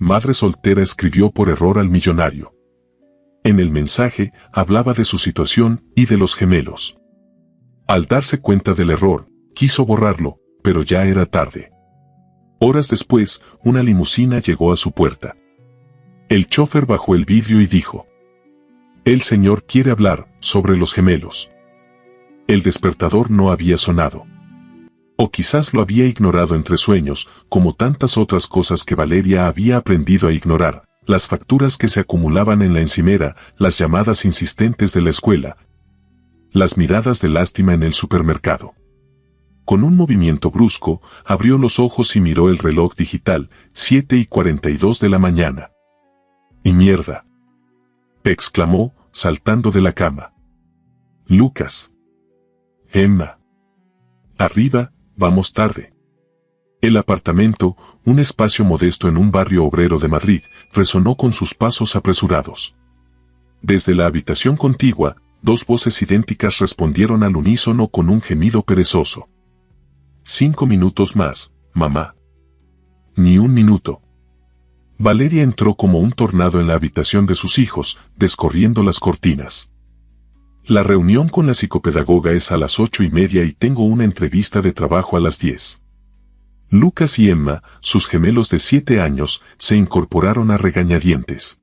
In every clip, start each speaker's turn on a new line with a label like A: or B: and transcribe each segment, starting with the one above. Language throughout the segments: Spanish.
A: madre soltera escribió por error al millonario. En el mensaje hablaba de su situación y de los gemelos. Al darse cuenta del error, quiso borrarlo, pero ya era tarde. Horas después, una limusina llegó a su puerta. El chofer bajó el vidrio y dijo: «El señor quiere hablar sobre los gemelos». El despertador no había sonado. O quizás lo había ignorado entre sueños, como tantas otras cosas que Valeria había aprendido a ignorar, las facturas que se acumulaban en la encimera, las llamadas insistentes de la escuela, las miradas de lástima en el supermercado. Con un movimiento brusco, abrió los ojos y miró el reloj digital, 7:42 de la mañana. «¡Y mierda!», exclamó, saltando de la cama. «Lucas. Emma. Arriba, vamos tarde». El apartamento, un espacio modesto en un barrio obrero de Madrid, resonó con sus pasos apresurados. Desde la habitación contigua, dos voces idénticas respondieron al unísono con un gemido perezoso. «5 minutos más, mamá». «Ni un minuto». Valeria entró como un tornado en la habitación de sus hijos, descorriendo las cortinas. «La reunión con la psicopedagoga es a las 8:30 y tengo una entrevista de trabajo a las 10». Lucas y Emma, sus gemelos de 7 años, se incorporaron a regañadientes.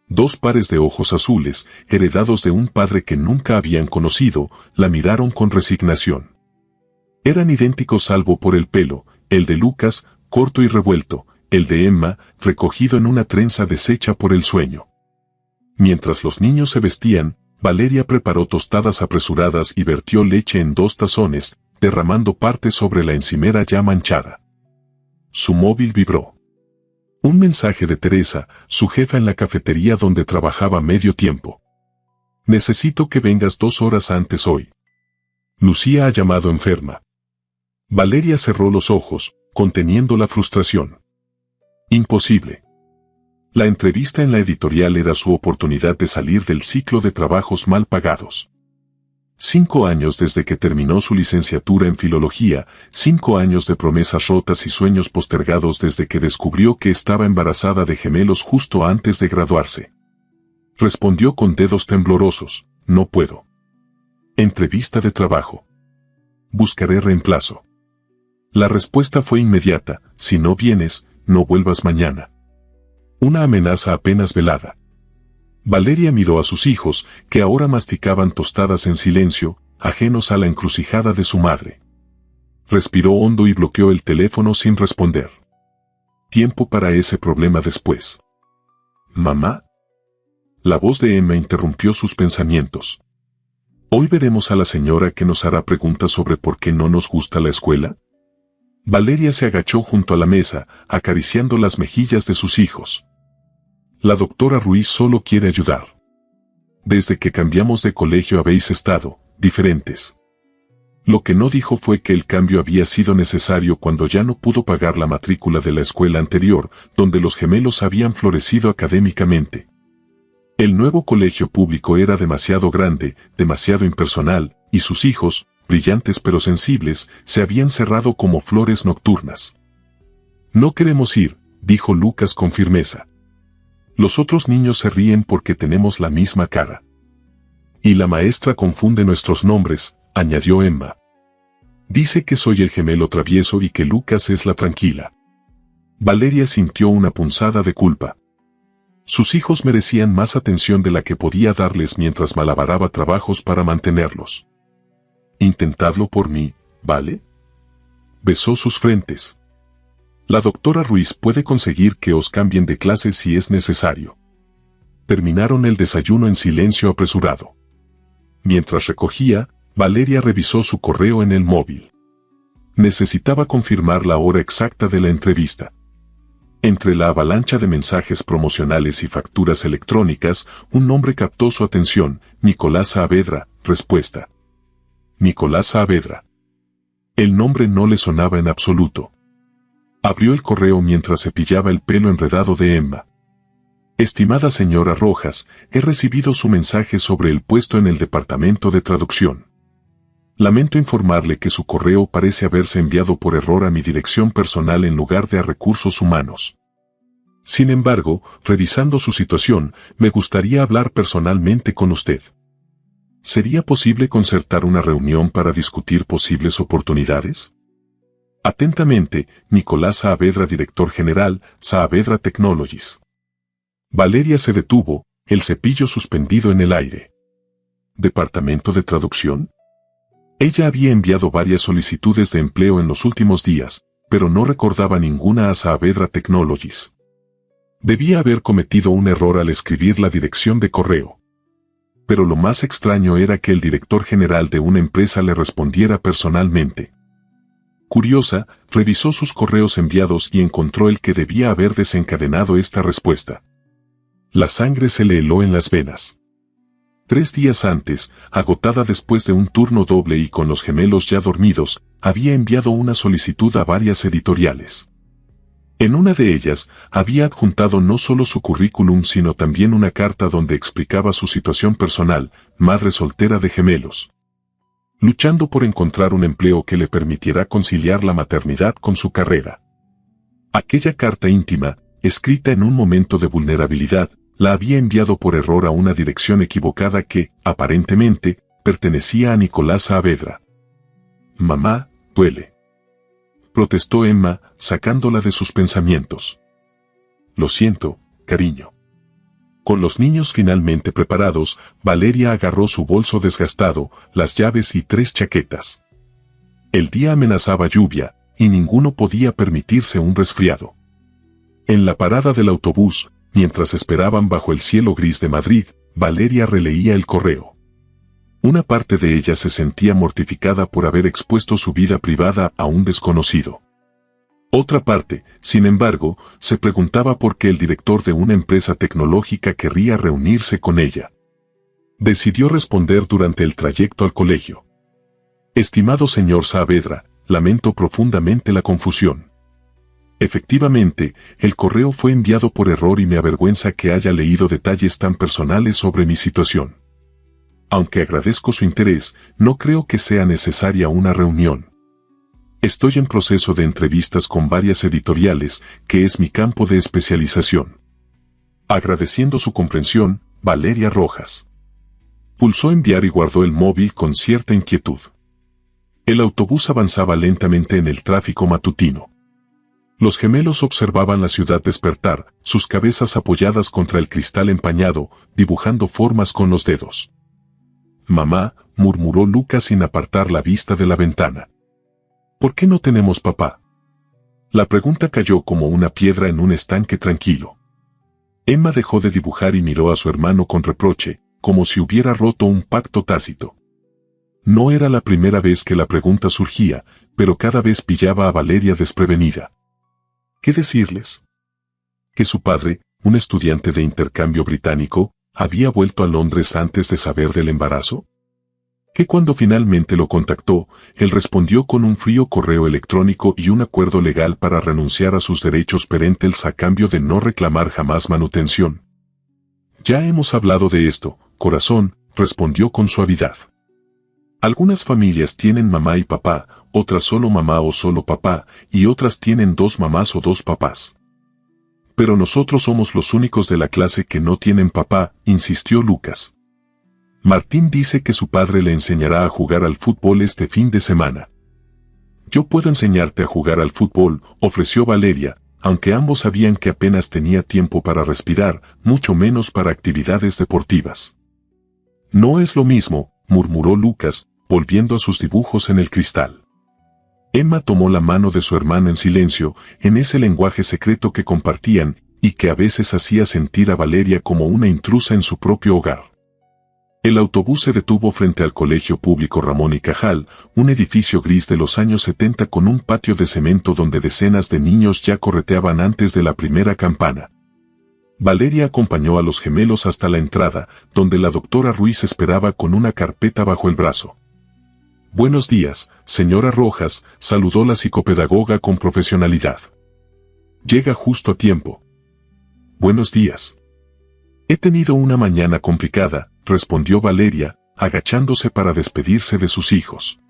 A: Dos pares de ojos azules, heredados de un padre que nunca habían conocido, la miraron con resignación. Eran idénticos salvo por el pelo, el de Lucas, corto y revuelto, el de Emma, recogido en una trenza deshecha por el sueño. Mientras los niños se vestían, Valeria preparó tostadas apresuradas y vertió leche en 2 tazones, derramando parte sobre la encimera ya manchada. Su móvil vibró. Un mensaje de Teresa, su jefa en la cafetería donde trabajaba medio tiempo. «Necesito que vengas 2 horas antes hoy. Lucía ha llamado enferma». Valeria cerró los ojos, conteniendo la frustración. Imposible. La entrevista en la editorial era su oportunidad de salir del ciclo de trabajos mal pagados. 5 años desde que terminó su licenciatura en filología, 5 años de promesas rotas y sueños postergados desde que descubrió que estaba embarazada de gemelos justo antes de graduarse. Respondió con dedos temblorosos: «No puedo». Entrevista de trabajo. «Buscaré reemplazo». La respuesta fue inmediata: «Si no vienes, no vuelvas mañana». Una amenaza apenas velada. Valeria miró a sus hijos, que ahora masticaban tostadas en silencio, ajenos a la encrucijada de su madre. Respiró hondo y bloqueó el teléfono sin responder. Tiempo para ese problema después. «¿Mamá?». La voz de Emma interrumpió sus pensamientos. «¿Hoy veremos a la señora que nos hará preguntas sobre por qué no nos gusta la escuela?». Valeria se agachó junto a la mesa, acariciando las mejillas de sus hijos. «La doctora Ruiz solo quiere ayudar. Desde que cambiamos de colegio habéis estado diferentes». Lo que no dijo fue que el cambio había sido necesario cuando ya no pudo pagar la matrícula de la escuela anterior, donde los gemelos habían florecido académicamente. El nuevo colegio público era demasiado grande, demasiado impersonal, y sus hijos, brillantes pero sensibles, se habían cerrado como flores nocturnas. «No queremos ir», dijo Lucas con firmeza. «Los otros niños se ríen porque tenemos la misma cara. Y la maestra confunde nuestros nombres», añadió Emma. «Dice que soy el gemelo travieso y que Lucas es la tranquila». Valeria sintió una punzada de culpa. Sus hijos merecían más atención de la que podía darles mientras malabaraba trabajos para mantenerlos. «Intentadlo por mí, ¿vale?». Besó sus frentes. «La doctora Ruiz puede conseguir que os cambien de clase si es necesario». Terminaron el desayuno en silencio apresurado. Mientras recogía, Valeria revisó su correo en el móvil. Necesitaba confirmar la hora exacta de la entrevista. Entre la avalancha de mensajes promocionales y facturas electrónicas, un nombre captó su atención: Nicolás Saavedra. Respuesta: Nicolás Saavedra. El nombre no le sonaba en absoluto. Abrió el correo mientras cepillaba el pelo enredado de Emma. «Estimada señora Rojas, he recibido su mensaje sobre el puesto en el departamento de traducción. Lamento informarle que su correo parece haberse enviado por error a mi dirección personal en lugar de a Recursos Humanos. Sin embargo, revisando su situación, me gustaría hablar personalmente con usted. ¿Sería posible concertar una reunión para discutir posibles oportunidades? Atentamente, Nicolás Saavedra, director general, Saavedra Technologies. Valeria se detuvo, el cepillo suspendido en el aire. ¿Departamento de traducción? Ella había enviado varias solicitudes de empleo en los últimos días, pero no recordaba ninguna a Saavedra Technologies. Debía haber cometido un error al escribir la dirección de correo. Pero lo más extraño era que el director general de una empresa le respondiera personalmente. Curiosa, revisó sus correos enviados y encontró el que debía haber desencadenado esta respuesta. La sangre se le heló en las venas. 3 días antes, agotada después de un turno doble y con los gemelos ya dormidos, había enviado una solicitud a varias editoriales. En una de ellas, había adjuntado no solo su currículum sino también una carta donde explicaba su situación personal, madre soltera de gemelos. Luchando por encontrar un empleo que le permitiera conciliar la maternidad con su carrera. Aquella carta íntima, escrita en un momento de vulnerabilidad, la había enviado por error a una dirección equivocada que, aparentemente, pertenecía a Nicolás Saavedra. «Mamá, duele», protestó Emma, sacándola de sus pensamientos. «Lo siento, cariño». Con los niños finalmente preparados, Valeria agarró su bolso desgastado, las llaves y 3 chaquetas. El día amenazaba lluvia, y ninguno podía permitirse un resfriado. En la parada del autobús, mientras esperaban bajo el cielo gris de Madrid, Valeria releía el correo. Una parte de ella se sentía mortificada por haber expuesto su vida privada a un desconocido. Otra parte, sin embargo, se preguntaba por qué el director de una empresa tecnológica querría reunirse con ella. Decidió responder durante el trayecto al colegio. «Estimado señor Saavedra, lamento profundamente la confusión. Efectivamente, el correo fue enviado por error y me avergüenza que haya leído detalles tan personales sobre mi situación. Aunque agradezco su interés, no creo que sea necesaria una reunión. Estoy en proceso de entrevistas con varias editoriales, que es mi campo de especialización. Agradeciendo su comprensión, Valeria Rojas». Pulsó enviar y guardó el móvil con cierta inquietud. El autobús avanzaba lentamente en el tráfico matutino. Los gemelos observaban la ciudad despertar, sus cabezas apoyadas contra el cristal empañado, dibujando formas con los dedos. «Mamá», murmuró Lucas sin apartar la vista de la ventana. «¿Por qué no tenemos papá?». La pregunta cayó como una piedra en un estanque tranquilo. Emma dejó de dibujar y miró a su hermano con reproche, como si hubiera roto un pacto tácito. No era la primera vez que la pregunta surgía, pero cada vez pillaba a Valeria desprevenida. ¿Qué decirles? ¿Que su padre, un estudiante de intercambio británico, había vuelto a Londres antes de saber del embarazo? ¿Que cuando finalmente lo contactó, él respondió con un frío correo electrónico y un acuerdo legal para renunciar a sus derechos parentales a cambio de no reclamar jamás manutención? «Ya hemos hablado de esto, corazón», respondió con suavidad. «Algunas familias tienen mamá y papá, otras solo mamá o solo papá, y otras tienen 2 mamás o 2 papás. Pero nosotros somos los únicos de la clase que no tienen papá», insistió Lucas. «Martín dice que su padre le enseñará a jugar al fútbol este fin de semana». «Yo puedo enseñarte a jugar al fútbol», ofreció Valeria, aunque ambos sabían que apenas tenía tiempo para respirar, mucho menos para actividades deportivas. «No es lo mismo», murmuró Lucas, volviendo a sus dibujos en el cristal. Emma tomó la mano de su hermana en silencio, en ese lenguaje secreto que compartían, y que a veces hacía sentir a Valeria como una intrusa en su propio hogar. El autobús se detuvo frente al Colegio Público Ramón y Cajal, un edificio gris de los años 70 con un patio de cemento donde decenas de niños ya correteaban antes de la primera campana. Valeria acompañó a los gemelos hasta la entrada, donde la doctora Ruiz esperaba con una carpeta bajo el brazo. «Buenos días, señora Rojas», saludó la psicopedagoga con profesionalidad. «Llega justo a tiempo». «Buenos días». «He tenido una mañana complicada», respondió Valeria, agachándose para despedirse de sus hijos.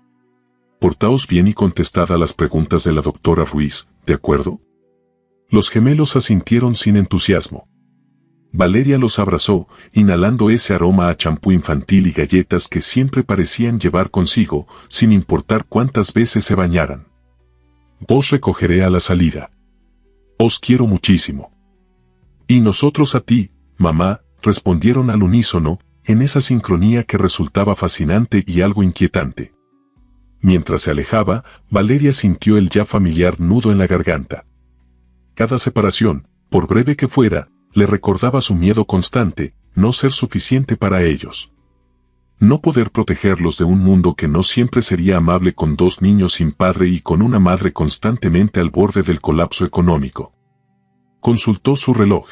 A: «Portaos bien y contestad a las preguntas de la doctora Ruiz, ¿de acuerdo?». Los gemelos asintieron sin entusiasmo. Valeria los abrazó, inhalando ese aroma a champú infantil y galletas que siempre parecían llevar consigo, sin importar cuántas veces se bañaran. Os recogeré a la salida. Os quiero muchísimo. Y nosotros a ti, mamá, respondieron al unísono, en esa sincronía que resultaba fascinante y algo inquietante. Mientras se alejaba, Valeria sintió el ya familiar nudo en la garganta. Cada separación, por breve que fuera, le recordaba su miedo constante, no ser suficiente para ellos. No poder protegerlos de un mundo que no siempre sería amable con dos niños sin padre y con una madre constantemente al borde del colapso económico. Consultó su reloj.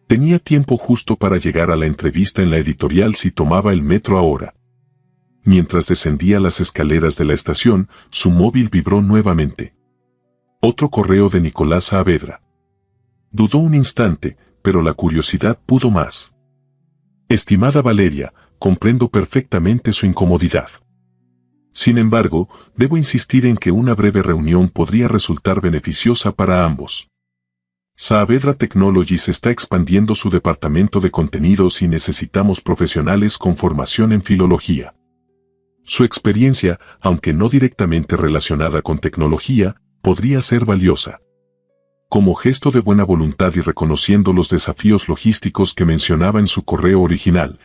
A: Tenía tiempo justo para llegar a la entrevista en la editorial si tomaba el metro ahora. Mientras descendía las escaleras de la estación, su móvil vibró nuevamente. Otro correo de Nicolás Saavedra. Dudó un instante, pero la curiosidad pudo más. Estimada Valeria, comprendo perfectamente su incomodidad. Sin embargo, debo insistir en que una breve reunión podría resultar beneficiosa para ambos. Saavedra Technologies está expandiendo su departamento de contenidos y necesitamos profesionales con formación en filología. Su experiencia, aunque no directamente relacionada con tecnología, podría ser valiosa. Como gesto de buena voluntad y reconociendo los desafíos logísticos que mencionaba en su correo original,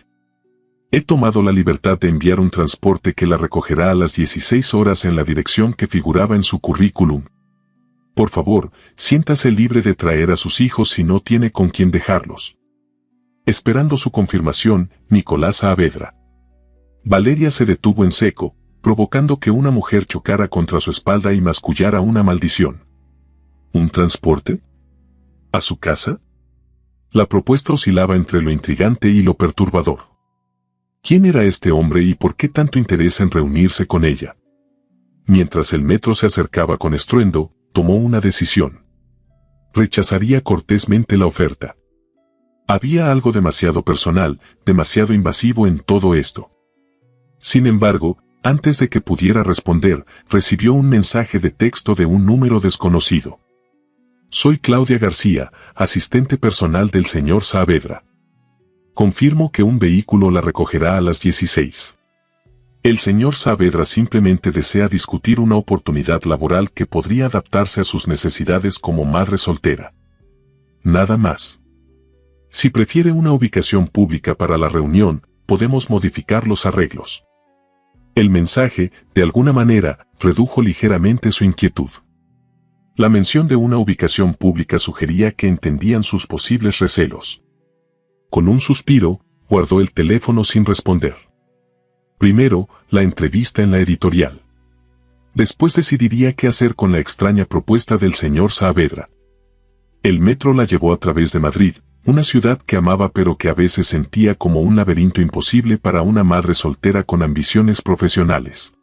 A: he tomado la libertad de enviar un transporte que la recogerá a las 16 horas en la dirección que figuraba en su currículum. Por favor, siéntase libre de traer a sus hijos si no tiene con quién dejarlos. Esperando su confirmación, Nicolás Saavedra. Valeria se detuvo en seco, provocando que una mujer chocara contra su espalda y mascullara una maldición. ¿Un transporte? ¿A su casa? La propuesta oscilaba entre lo intrigante y lo perturbador. ¿Quién era este hombre y por qué tanto interés en reunirse con ella? Mientras el metro se acercaba con estruendo, tomó una decisión. Rechazaría cortésmente la oferta. Había algo demasiado personal, demasiado invasivo en todo esto. Sin embargo, antes de que pudiera responder, recibió un mensaje de texto de un número desconocido. Soy Claudia García, asistente personal del señor Saavedra. Confirmo que un vehículo la recogerá a las 16. El señor Saavedra simplemente desea discutir una oportunidad laboral que podría adaptarse a sus necesidades como madre soltera. Nada más. Si prefiere una ubicación pública para la reunión, podemos modificar los arreglos. El mensaje, de alguna manera, redujo ligeramente su inquietud. La mención de una ubicación pública sugería que entendían sus posibles recelos. Con un suspiro, guardó el teléfono sin responder. Primero, la entrevista en la editorial. Después decidiría qué hacer con la extraña propuesta del señor Saavedra. El metro la llevó a través de Madrid, una ciudad que amaba pero que a veces sentía como un laberinto imposible para una madre soltera con ambiciones profesionales.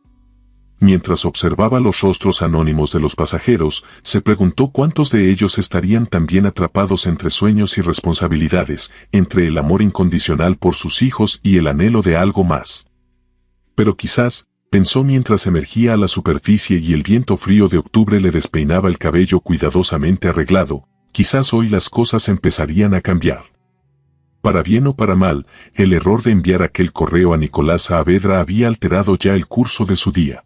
A: Mientras observaba los rostros anónimos de los pasajeros, se preguntó cuántos de ellos estarían también atrapados entre sueños y responsabilidades, entre el amor incondicional por sus hijos y el anhelo de algo más. Pero quizás, pensó mientras emergía a la superficie y el viento frío de octubre le despeinaba el cabello cuidadosamente arreglado, quizás hoy las cosas empezarían a cambiar. Para bien o para mal, el error de enviar aquel correo a Nicolás Saavedra había alterado ya el curso de su día.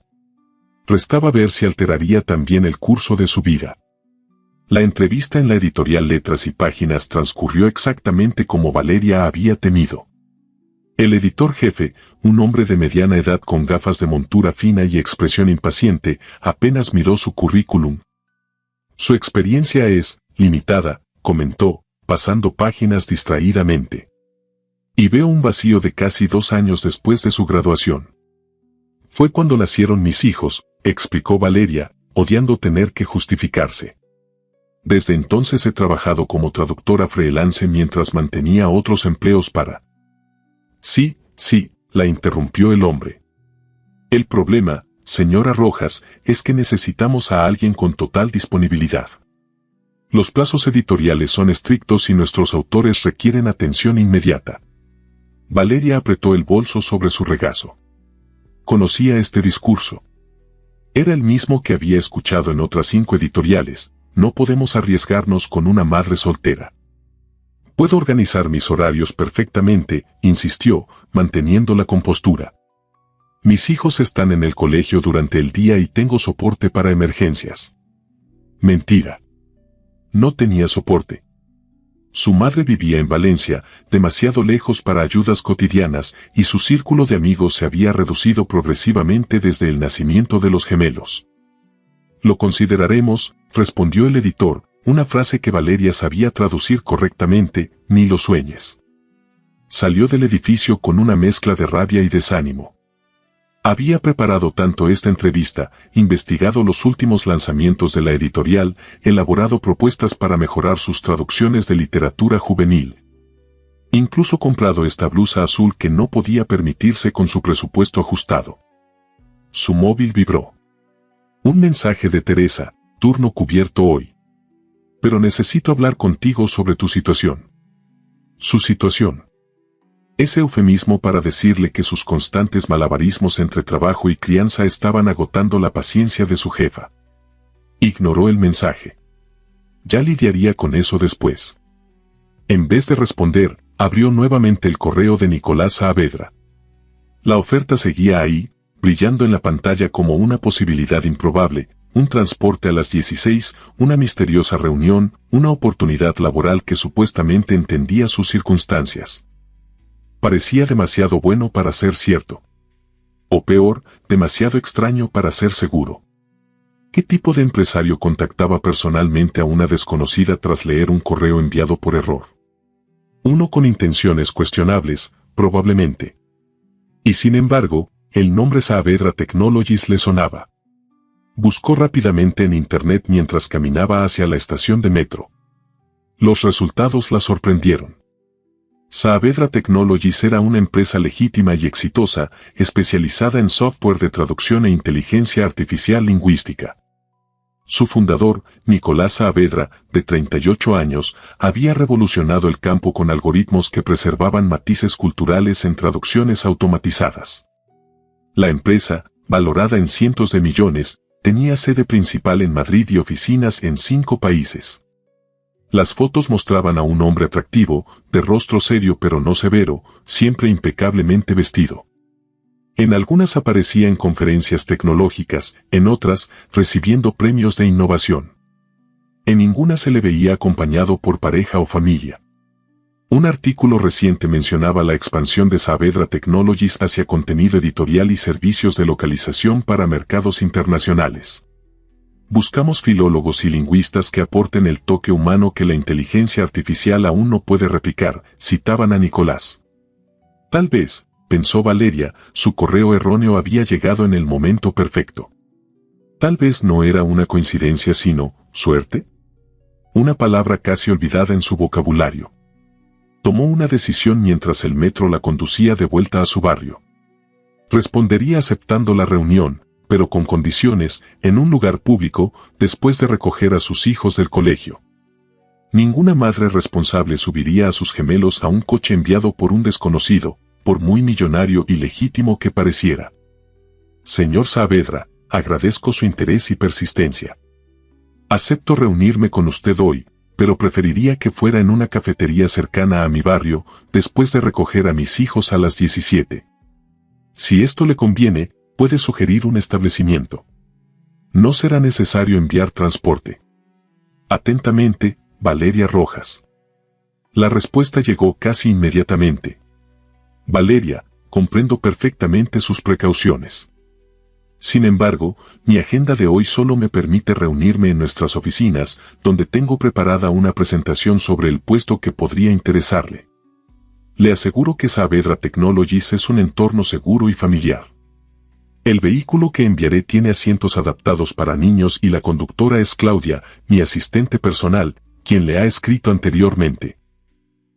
A: Restaba ver si alteraría también el curso de su vida. La entrevista en la editorial Letras y Páginas transcurrió exactamente como Valeria había temido. El editor jefe, un hombre de mediana edad con gafas de montura fina y expresión impaciente, apenas miró su currículum. Su experiencia es limitada, comentó, pasando páginas distraídamente. Y veo un vacío de casi 2 años después de su graduación. Fue cuando nacieron mis hijos, explicó Valeria, odiando tener que justificarse. Desde entonces he trabajado como traductora freelance mientras mantenía otros empleos para... Sí, la interrumpió el hombre. El problema, señora Rojas, es que necesitamos a alguien con total disponibilidad. Los plazos editoriales son estrictos y nuestros autores requieren atención inmediata. Valeria apretó el bolso sobre su regazo. Conocía este discurso. Era el mismo que había escuchado en otras 5 editoriales, no podemos arriesgarnos con una madre soltera. Puedo organizar mis horarios perfectamente, insistió, manteniendo la compostura. Mis hijos están en el colegio durante el día y tengo soporte para emergencias. Mentira. No tenía soporte. Su madre vivía en Valencia, demasiado lejos para ayudas cotidianas, y su círculo de amigos se había reducido progresivamente desde el nacimiento de los gemelos. Lo consideraremos, respondió el editor, una frase que Valeria sabía traducir correctamente, ni lo sueñes. Salió del edificio con una mezcla de rabia y desánimo. Había preparado tanto esta entrevista, investigado los últimos lanzamientos de la editorial, elaborado propuestas para mejorar sus traducciones de literatura juvenil. Incluso comprado esta blusa azul que no podía permitirse con su presupuesto ajustado. Su móvil vibró. Un mensaje de Teresa, turno cubierto hoy. Pero necesito hablar contigo sobre tu situación. Su situación. Ese eufemismo para decirle que sus constantes malabarismos entre trabajo y crianza estaban agotando la paciencia de su jefa. Ignoró el mensaje. Ya lidiaría con eso después. En vez de responder, abrió nuevamente el correo de Nicolás Saavedra. La oferta seguía ahí, brillando en la pantalla como una posibilidad improbable, un transporte a las 16, una misteriosa reunión, una oportunidad laboral que supuestamente entendía sus circunstancias. Parecía demasiado bueno para ser cierto. O peor, demasiado extraño para ser seguro. ¿Qué tipo de empresario contactaba personalmente a una desconocida tras leer un correo enviado por error? Uno con intenciones cuestionables, probablemente. Y sin embargo, el nombre Saavedra Technologies le sonaba. Buscó rápidamente en internet mientras caminaba hacia la estación de metro. Los resultados la sorprendieron. Saavedra Technologies era una empresa legítima y exitosa, especializada en software de traducción e inteligencia artificial lingüística. Su fundador, Nicolás Saavedra, de 38 años, había revolucionado el campo con algoritmos que preservaban matices culturales en traducciones automatizadas. La empresa, valorada en cientos de millones, tenía sede principal en Madrid y oficinas en 5 países. Las fotos mostraban a un hombre atractivo, de rostro serio pero no severo, siempre impecablemente vestido. En algunas aparecía en conferencias tecnológicas, en otras, recibiendo premios de innovación. En ninguna se le veía acompañado por pareja o familia. Un artículo reciente mencionaba la expansión de Saavedra Technologies hacia contenido editorial y servicios de localización para mercados internacionales. Buscamos filólogos y lingüistas que aporten el toque humano que la inteligencia artificial aún no puede replicar, citaban a Nicolás. Tal vez, pensó Valeria, su correo erróneo había llegado en el momento perfecto. Tal vez no era una coincidencia sino, ¿suerte? Una palabra casi olvidada en su vocabulario. Tomó una decisión mientras el metro la conducía de vuelta a su barrio. Respondería aceptando la reunión, pero con condiciones, en un lugar público, después de recoger a sus hijos del colegio. Ninguna madre responsable subiría a sus gemelos a un coche enviado por un desconocido, por muy millonario y legítimo que pareciera. Señor Saavedra, agradezco su interés y persistencia. Acepto reunirme con usted hoy, pero preferiría que fuera en una cafetería cercana a mi barrio, después de recoger a mis hijos a las 17. Si esto le conviene, puede sugerir un establecimiento. No será necesario enviar transporte. Atentamente, Valeria Rojas. La respuesta llegó casi inmediatamente. Valeria, comprendo perfectamente sus precauciones. Sin embargo, mi agenda de hoy solo me permite reunirme en nuestras oficinas, donde tengo preparada una presentación sobre el puesto que podría interesarle. Le aseguro que Saavedra Technologies es un entorno seguro y familiar. El vehículo que enviaré tiene asientos adaptados para niños y la conductora es Claudia, mi asistente personal, quien le ha escrito anteriormente.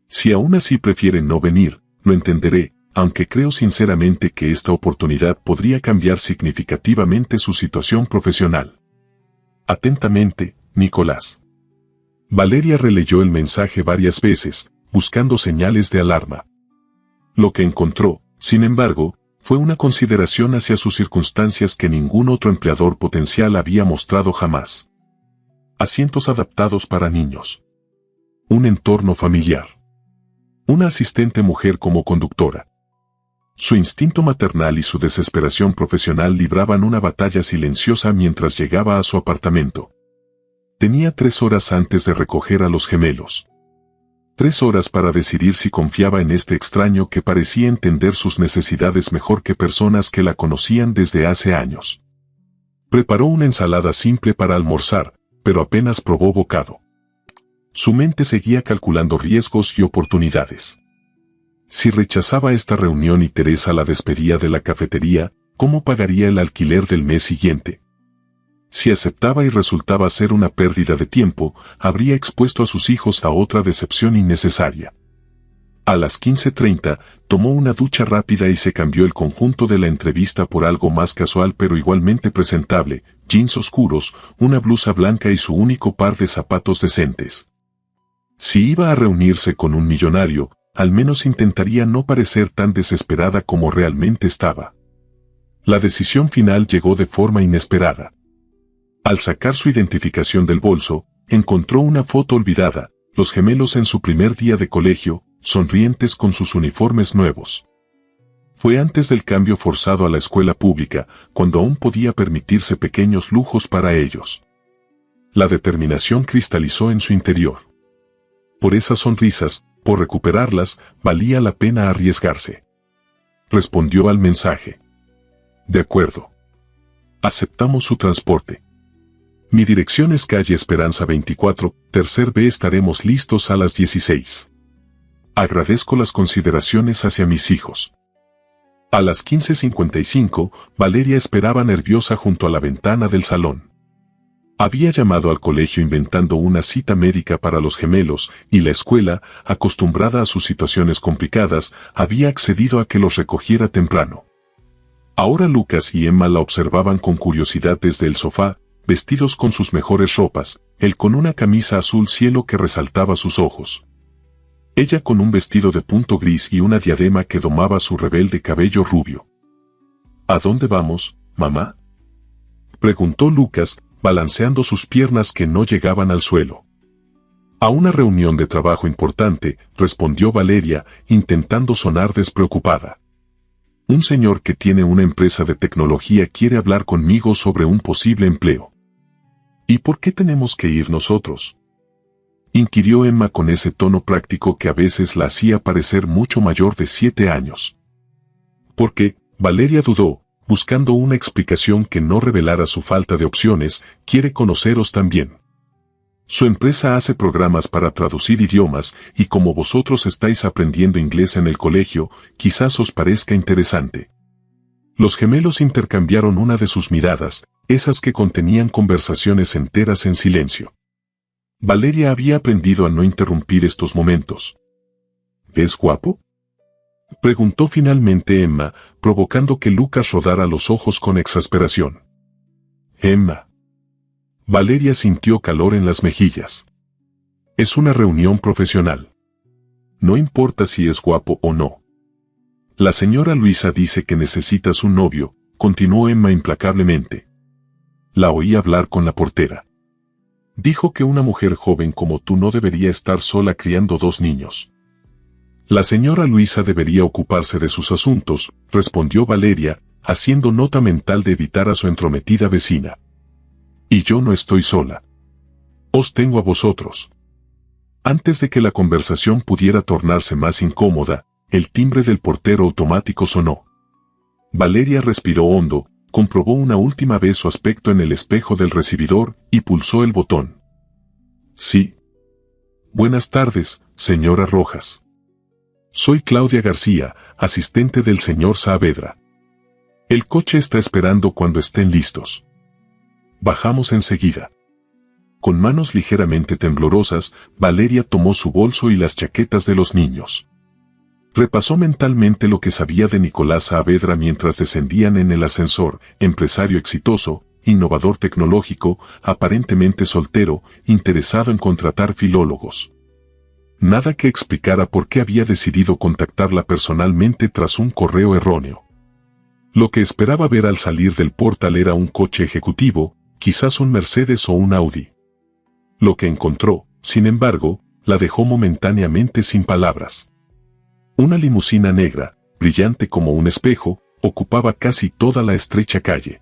A: Si aún así prefiere no venir, lo entenderé, aunque creo sinceramente que esta oportunidad podría cambiar significativamente su situación profesional. Atentamente, Nicolás. Valeria releyó el mensaje varias veces, buscando señales de alarma. Lo que encontró, sin embargo, fue una consideración hacia sus circunstancias que ningún otro empleador potencial había mostrado jamás. Asientos adaptados para niños. Un entorno familiar. Una asistente mujer como conductora. Su instinto maternal y su desesperación profesional libraban una batalla silenciosa mientras llegaba a su apartamento. Tenía 3 horas antes de recoger a los gemelos. 3 horas para decidir si confiaba en este extraño que parecía entender sus necesidades mejor que personas que la conocían desde hace años. Preparó una ensalada simple para almorzar, pero apenas probó bocado. Su mente seguía calculando riesgos y oportunidades. Si rechazaba esta reunión y Teresa la despedía de la cafetería, ¿cómo pagaría el alquiler del mes siguiente? Si aceptaba y resultaba ser una pérdida de tiempo, habría expuesto a sus hijos a otra decepción innecesaria. A las 15:30, tomó una ducha rápida y se cambió el conjunto de la entrevista por algo más casual pero igualmente presentable, jeans oscuros, una blusa blanca y su único par de zapatos decentes. Si iba a reunirse con un millonario, al menos intentaría no parecer tan desesperada como realmente estaba. La decisión final llegó de forma inesperada. Al sacar su identificación del bolso, encontró una foto olvidada, los gemelos en su primer día de colegio, sonrientes con sus uniformes nuevos. Fue antes del cambio forzado a la escuela pública, cuando aún podía permitirse pequeños lujos para ellos. La determinación cristalizó en su interior. Por esas sonrisas, por recuperarlas, valía la pena arriesgarse. Respondió al mensaje. De acuerdo. Aceptamos su transporte. Mi dirección es calle Esperanza 24, tercer B. Estaremos listos a las 16. Agradezco las consideraciones hacia mis hijos. A las 15:55, Valeria esperaba nerviosa junto a la ventana del salón. Había llamado al colegio inventando una cita médica para los gemelos, y la escuela, acostumbrada a sus situaciones complicadas, había accedido a que los recogiera temprano. Ahora Lucas y Emma la observaban con curiosidad desde el sofá, vestidos con sus mejores ropas, él con una camisa azul cielo que resaltaba sus ojos. Ella con un vestido de punto gris y una diadema que domaba su rebelde cabello rubio. ¿A dónde vamos, mamá?, preguntó Lucas, balanceando sus piernas que no llegaban al suelo. A una reunión de trabajo importante, respondió Valeria, intentando sonar despreocupada. Un señor que tiene una empresa de tecnología quiere hablar conmigo sobre un posible empleo. ¿Y por qué tenemos que ir nosotros?, inquirió Emma con ese tono práctico que a veces la hacía parecer mucho mayor de 7 años. Porque, Valeria dudó, buscando una explicación que no revelara su falta de opciones, quiere conoceros también. Su empresa hace programas para traducir idiomas, y como vosotros estáis aprendiendo inglés en el colegio, quizás os parezca interesante. Los gemelos intercambiaron una de sus miradas, esas que contenían conversaciones enteras en silencio. Valeria había aprendido a no interrumpir estos momentos. ¿Es guapo?, preguntó finalmente Emma, provocando que Lucas rodara los ojos con exasperación. Emma. Valeria sintió calor en las mejillas. Es una reunión profesional. No importa si es guapo o no. La señora Luisa dice que necesitas un novio, continuó Emma implacablemente. La oí hablar con la portera. Dijo que una mujer joven como tú no debería estar sola criando 2 niños. La señora Luisa debería ocuparse de sus asuntos, respondió Valeria, haciendo nota mental de evitar a su entrometida vecina. Y yo no estoy sola. Os tengo a vosotros. Antes de que la conversación pudiera tornarse más incómoda, el timbre del portero automático sonó. Valeria respiró hondo, comprobó una última vez su aspecto en el espejo del recibidor y pulsó el botón. Sí. Buenas tardes, señora Rojas. Soy Claudia García, asistente del señor Saavedra. El coche está esperando cuando estén listos. Bajamos enseguida. Con manos ligeramente temblorosas, Valeria tomó su bolso y las chaquetas de los niños. Repasó mentalmente lo que sabía de Nicolás Saavedra mientras descendían en el ascensor, empresario exitoso, innovador tecnológico, aparentemente soltero, interesado en contratar filólogos. Nada que explicara por qué había decidido contactarla personalmente tras un correo erróneo. Lo que esperaba ver al salir del portal era un coche ejecutivo, quizás un Mercedes o un Audi. Lo que encontró, sin embargo, la dejó momentáneamente sin palabras. Una limusina negra, brillante como un espejo, ocupaba casi toda la estrecha calle.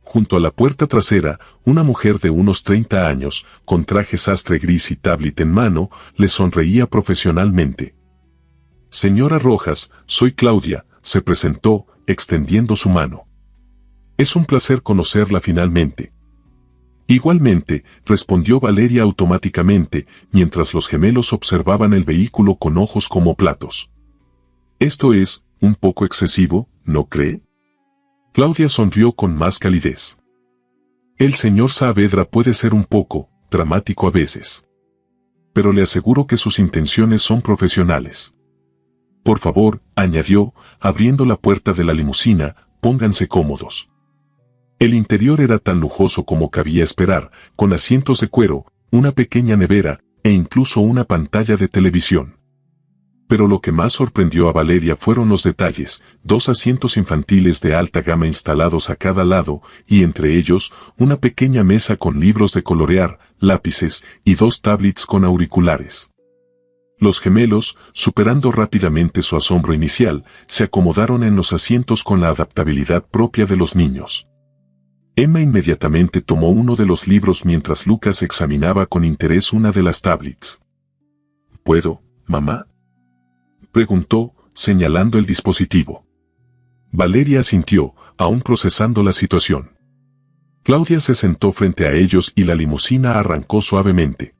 A: Junto a la puerta trasera, una mujer de unos 30 años, con traje sastre gris y tablet en mano, le sonreía profesionalmente. «Señora Rojas, soy Claudia», se presentó, extendiendo su mano. «Es un placer conocerla finalmente». «Igualmente», respondió Valeria automáticamente, mientras los gemelos observaban el vehículo con ojos como platos. «Esto es un poco excesivo, ¿no cree?». Claudia sonrió con más calidez. «El señor Saavedra puede ser un poco dramático a veces. Pero le aseguro que sus intenciones son profesionales. Por favor», añadió, abriendo la puerta de la limusina, «pónganse cómodos». El interior era tan lujoso como cabía esperar, con asientos de cuero, una pequeña nevera, e incluso una pantalla de televisión. Pero lo que más sorprendió a Valeria fueron los detalles: 2 asientos infantiles de alta gama instalados a cada lado, y entre ellos, una pequeña mesa con libros de colorear, lápices, y 2 tablets con auriculares. Los gemelos, superando rápidamente su asombro inicial, se acomodaron en los asientos con la adaptabilidad propia de los niños. Emma inmediatamente tomó uno de los libros mientras Lucas examinaba con interés una de las tablets. «¿Puedo, mamá?», preguntó, señalando el dispositivo. Valeria asintió, aún procesando la situación. Claudia se sentó frente a ellos y la limusina arrancó suavemente.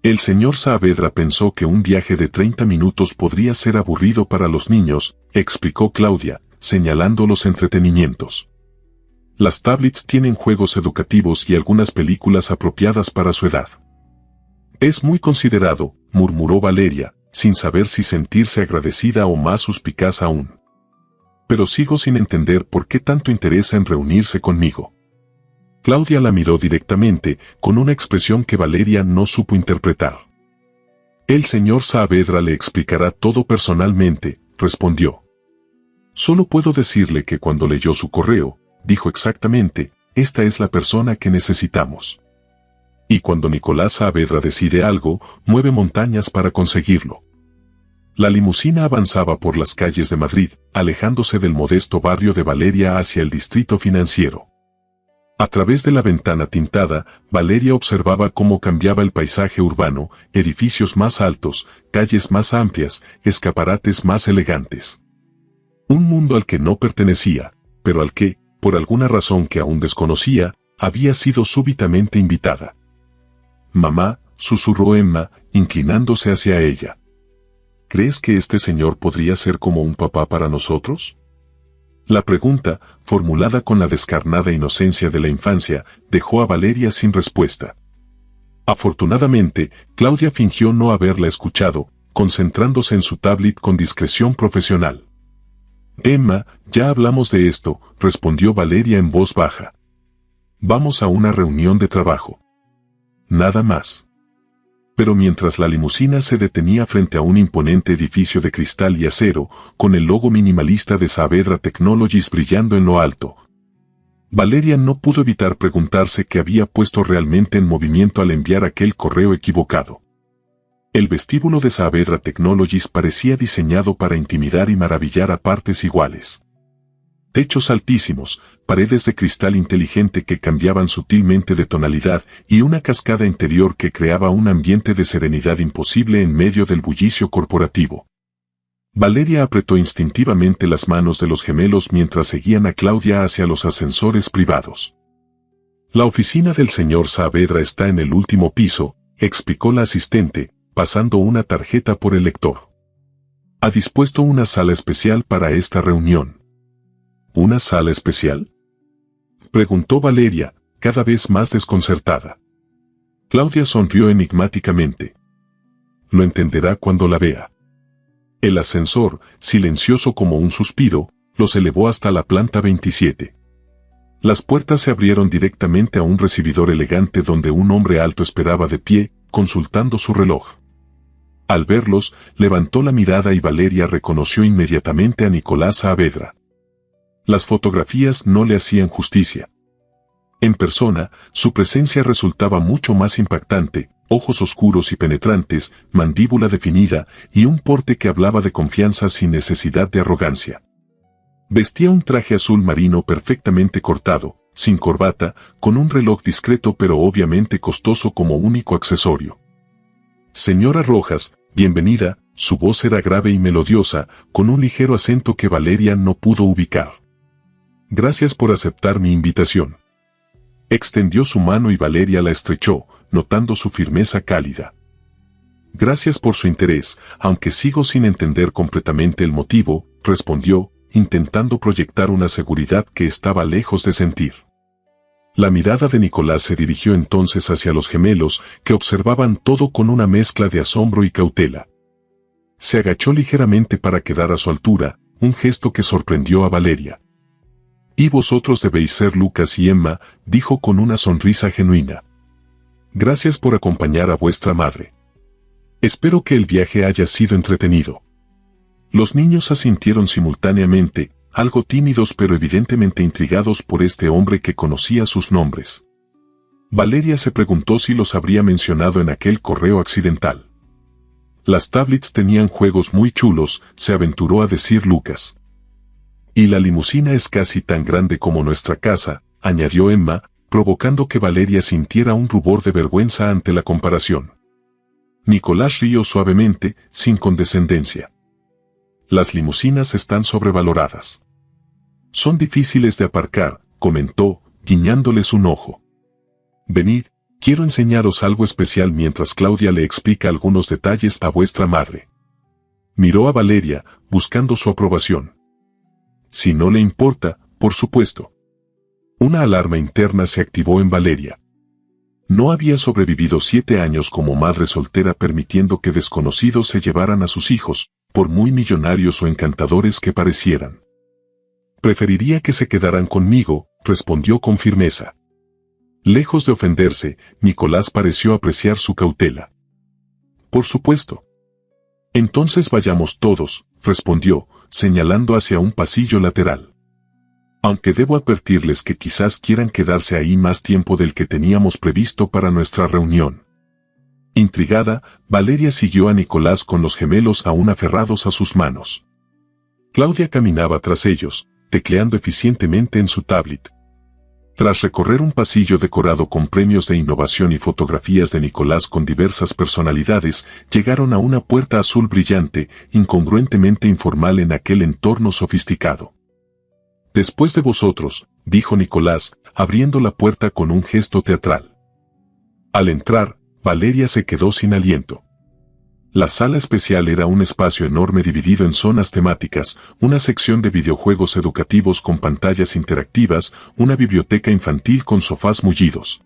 A: El señor Saavedra pensó que un viaje de 30 minutos podría ser aburrido para los niños, explicó Claudia, señalando los entretenimientos. Las tablets tienen juegos educativos y algunas películas apropiadas para su edad. «Es muy considerado», murmuró Valeria, sin saber si sentirse agradecida o más suspicaz aún. «Pero sigo sin entender por qué tanto interesa en reunirse conmigo». Claudia la miró directamente, con una expresión que Valeria no supo interpretar. «El señor Saavedra le explicará todo personalmente», respondió. «Solo puedo decirle que cuando leyó su correo, dijo exactamente: esta es la persona que necesitamos. Y cuando Nicolás Saavedra decide algo, mueve montañas para conseguirlo». La limusina avanzaba por las calles de Madrid, alejándose del modesto barrio de Valeria hacia el distrito financiero. A través de la ventana tintada, Valeria observaba cómo cambiaba el paisaje urbano: edificios más altos, calles más amplias, escaparates más elegantes. Un mundo al que no pertenecía, pero al que, por alguna razón que aún desconocía, había sido súbitamente invitada. «Mamá», susurró Emma, inclinándose hacia ella. «¿Crees que este señor podría ser como un papá para nosotros?». La pregunta, formulada con la descarnada inocencia de la infancia, dejó a Valeria sin respuesta. Afortunadamente, Claudia fingió no haberla escuchado, concentrándose en su tablet con discreción profesional. «Emma, ya hablamos de esto», respondió Valeria en voz baja. «Vamos a una reunión de trabajo. Nada más». Pero mientras la limusina se detenía frente a un imponente edificio de cristal y acero, con el logo minimalista de Saavedra Technologies brillando en lo alto, Valeria no pudo evitar preguntarse qué había puesto realmente en movimiento al enviar aquel correo equivocado. El vestíbulo de Saavedra Technologies parecía diseñado para intimidar y maravillar a partes iguales. Techos altísimos, paredes de cristal inteligente que cambiaban sutilmente de tonalidad y una cascada interior que creaba un ambiente de serenidad imposible en medio del bullicio corporativo. Valeria apretó instintivamente las manos de los gemelos mientras seguían a Claudia hacia los ascensores privados. «La oficina del señor Saavedra está en el último piso», explicó la asistente, pasando una tarjeta por el lector. «Ha dispuesto una sala especial para esta reunión». «¿Una sala especial?», preguntó Valeria, cada vez más desconcertada. Claudia sonrió enigmáticamente. «Lo entenderá cuando la vea». El ascensor, silencioso como un suspiro, los elevó hasta la planta 27. Las puertas se abrieron directamente a un recibidor elegante donde un hombre alto esperaba de pie, consultando su reloj. Al verlos, levantó la mirada y Valeria reconoció inmediatamente a Nicolás Saavedra. Las fotografías no le hacían justicia. En persona, su presencia resultaba mucho más impactante, ojos oscuros y penetrantes, mandíbula definida y un porte que hablaba de confianza sin necesidad de arrogancia. Vestía un traje azul marino perfectamente cortado, sin corbata, con un reloj discreto pero obviamente costoso como único accesorio. Señora Rojas, bienvenida, su voz era grave y melodiosa, con un ligero acento que Valeria no pudo ubicar. Gracias por aceptar mi invitación. Extendió su mano y Valeria la estrechó, notando su firmeza cálida. Gracias por su interés, aunque sigo sin entender completamente el motivo, respondió, intentando proyectar una seguridad que estaba lejos de sentir. La mirada de Nicolás se dirigió entonces hacia los gemelos, que observaban todo con una mezcla de asombro y cautela. Se agachó ligeramente para quedar a su altura, un gesto que sorprendió a Valeria. Y vosotros debéis ser Lucas y Emma, dijo con una sonrisa genuina. Gracias por acompañar a vuestra madre. Espero que el viaje haya sido entretenido. Los niños asintieron simultáneamente, algo tímidos pero evidentemente intrigados por este hombre que conocía sus nombres. Valeria se preguntó si los habría mencionado en aquel correo accidental. Las tablets tenían juegos muy chulos, se aventuró a decir Lucas. Y la limusina es casi tan grande como nuestra casa, añadió Emma, provocando que Valeria sintiera un rubor de vergüenza ante la comparación. Nicolás rió suavemente, sin condescendencia. Las limusinas están sobrevaloradas. Son difíciles de aparcar, comentó, guiñándoles un ojo. Venid, quiero enseñaros algo especial mientras Claudia le explica algunos detalles a vuestra madre. Miró a Valeria, buscando su aprobación. Si no le importa, por supuesto. Una alarma interna se activó en Valeria. No había sobrevivido 7 años como madre soltera permitiendo que desconocidos se llevaran a sus hijos, por muy millonarios o encantadores que parecieran. Preferiría que se quedaran conmigo, respondió con firmeza. Lejos de ofenderse, Nicolás pareció apreciar su cautela. Por supuesto. Entonces vayamos todos, respondió, señalando hacia un pasillo lateral. Aunque debo advertirles que quizás quieran quedarse ahí más tiempo del que teníamos previsto para nuestra reunión. Intrigada, Valeria siguió a Nicolás con los gemelos aún aferrados a sus manos. Claudia caminaba tras ellos, tecleando eficientemente en su tablet. Tras recorrer un pasillo decorado con premios de innovación y fotografías de Nicolás con diversas personalidades, llegaron a una puerta azul brillante, incongruentemente informal en aquel entorno sofisticado. Después de vosotros, dijo Nicolás, abriendo la puerta con un gesto teatral. Al entrar, Valeria se quedó sin aliento. La sala especial era un espacio enorme dividido en zonas temáticas, una sección de videojuegos educativos con pantallas interactivas, una biblioteca infantil con sofás mullidos,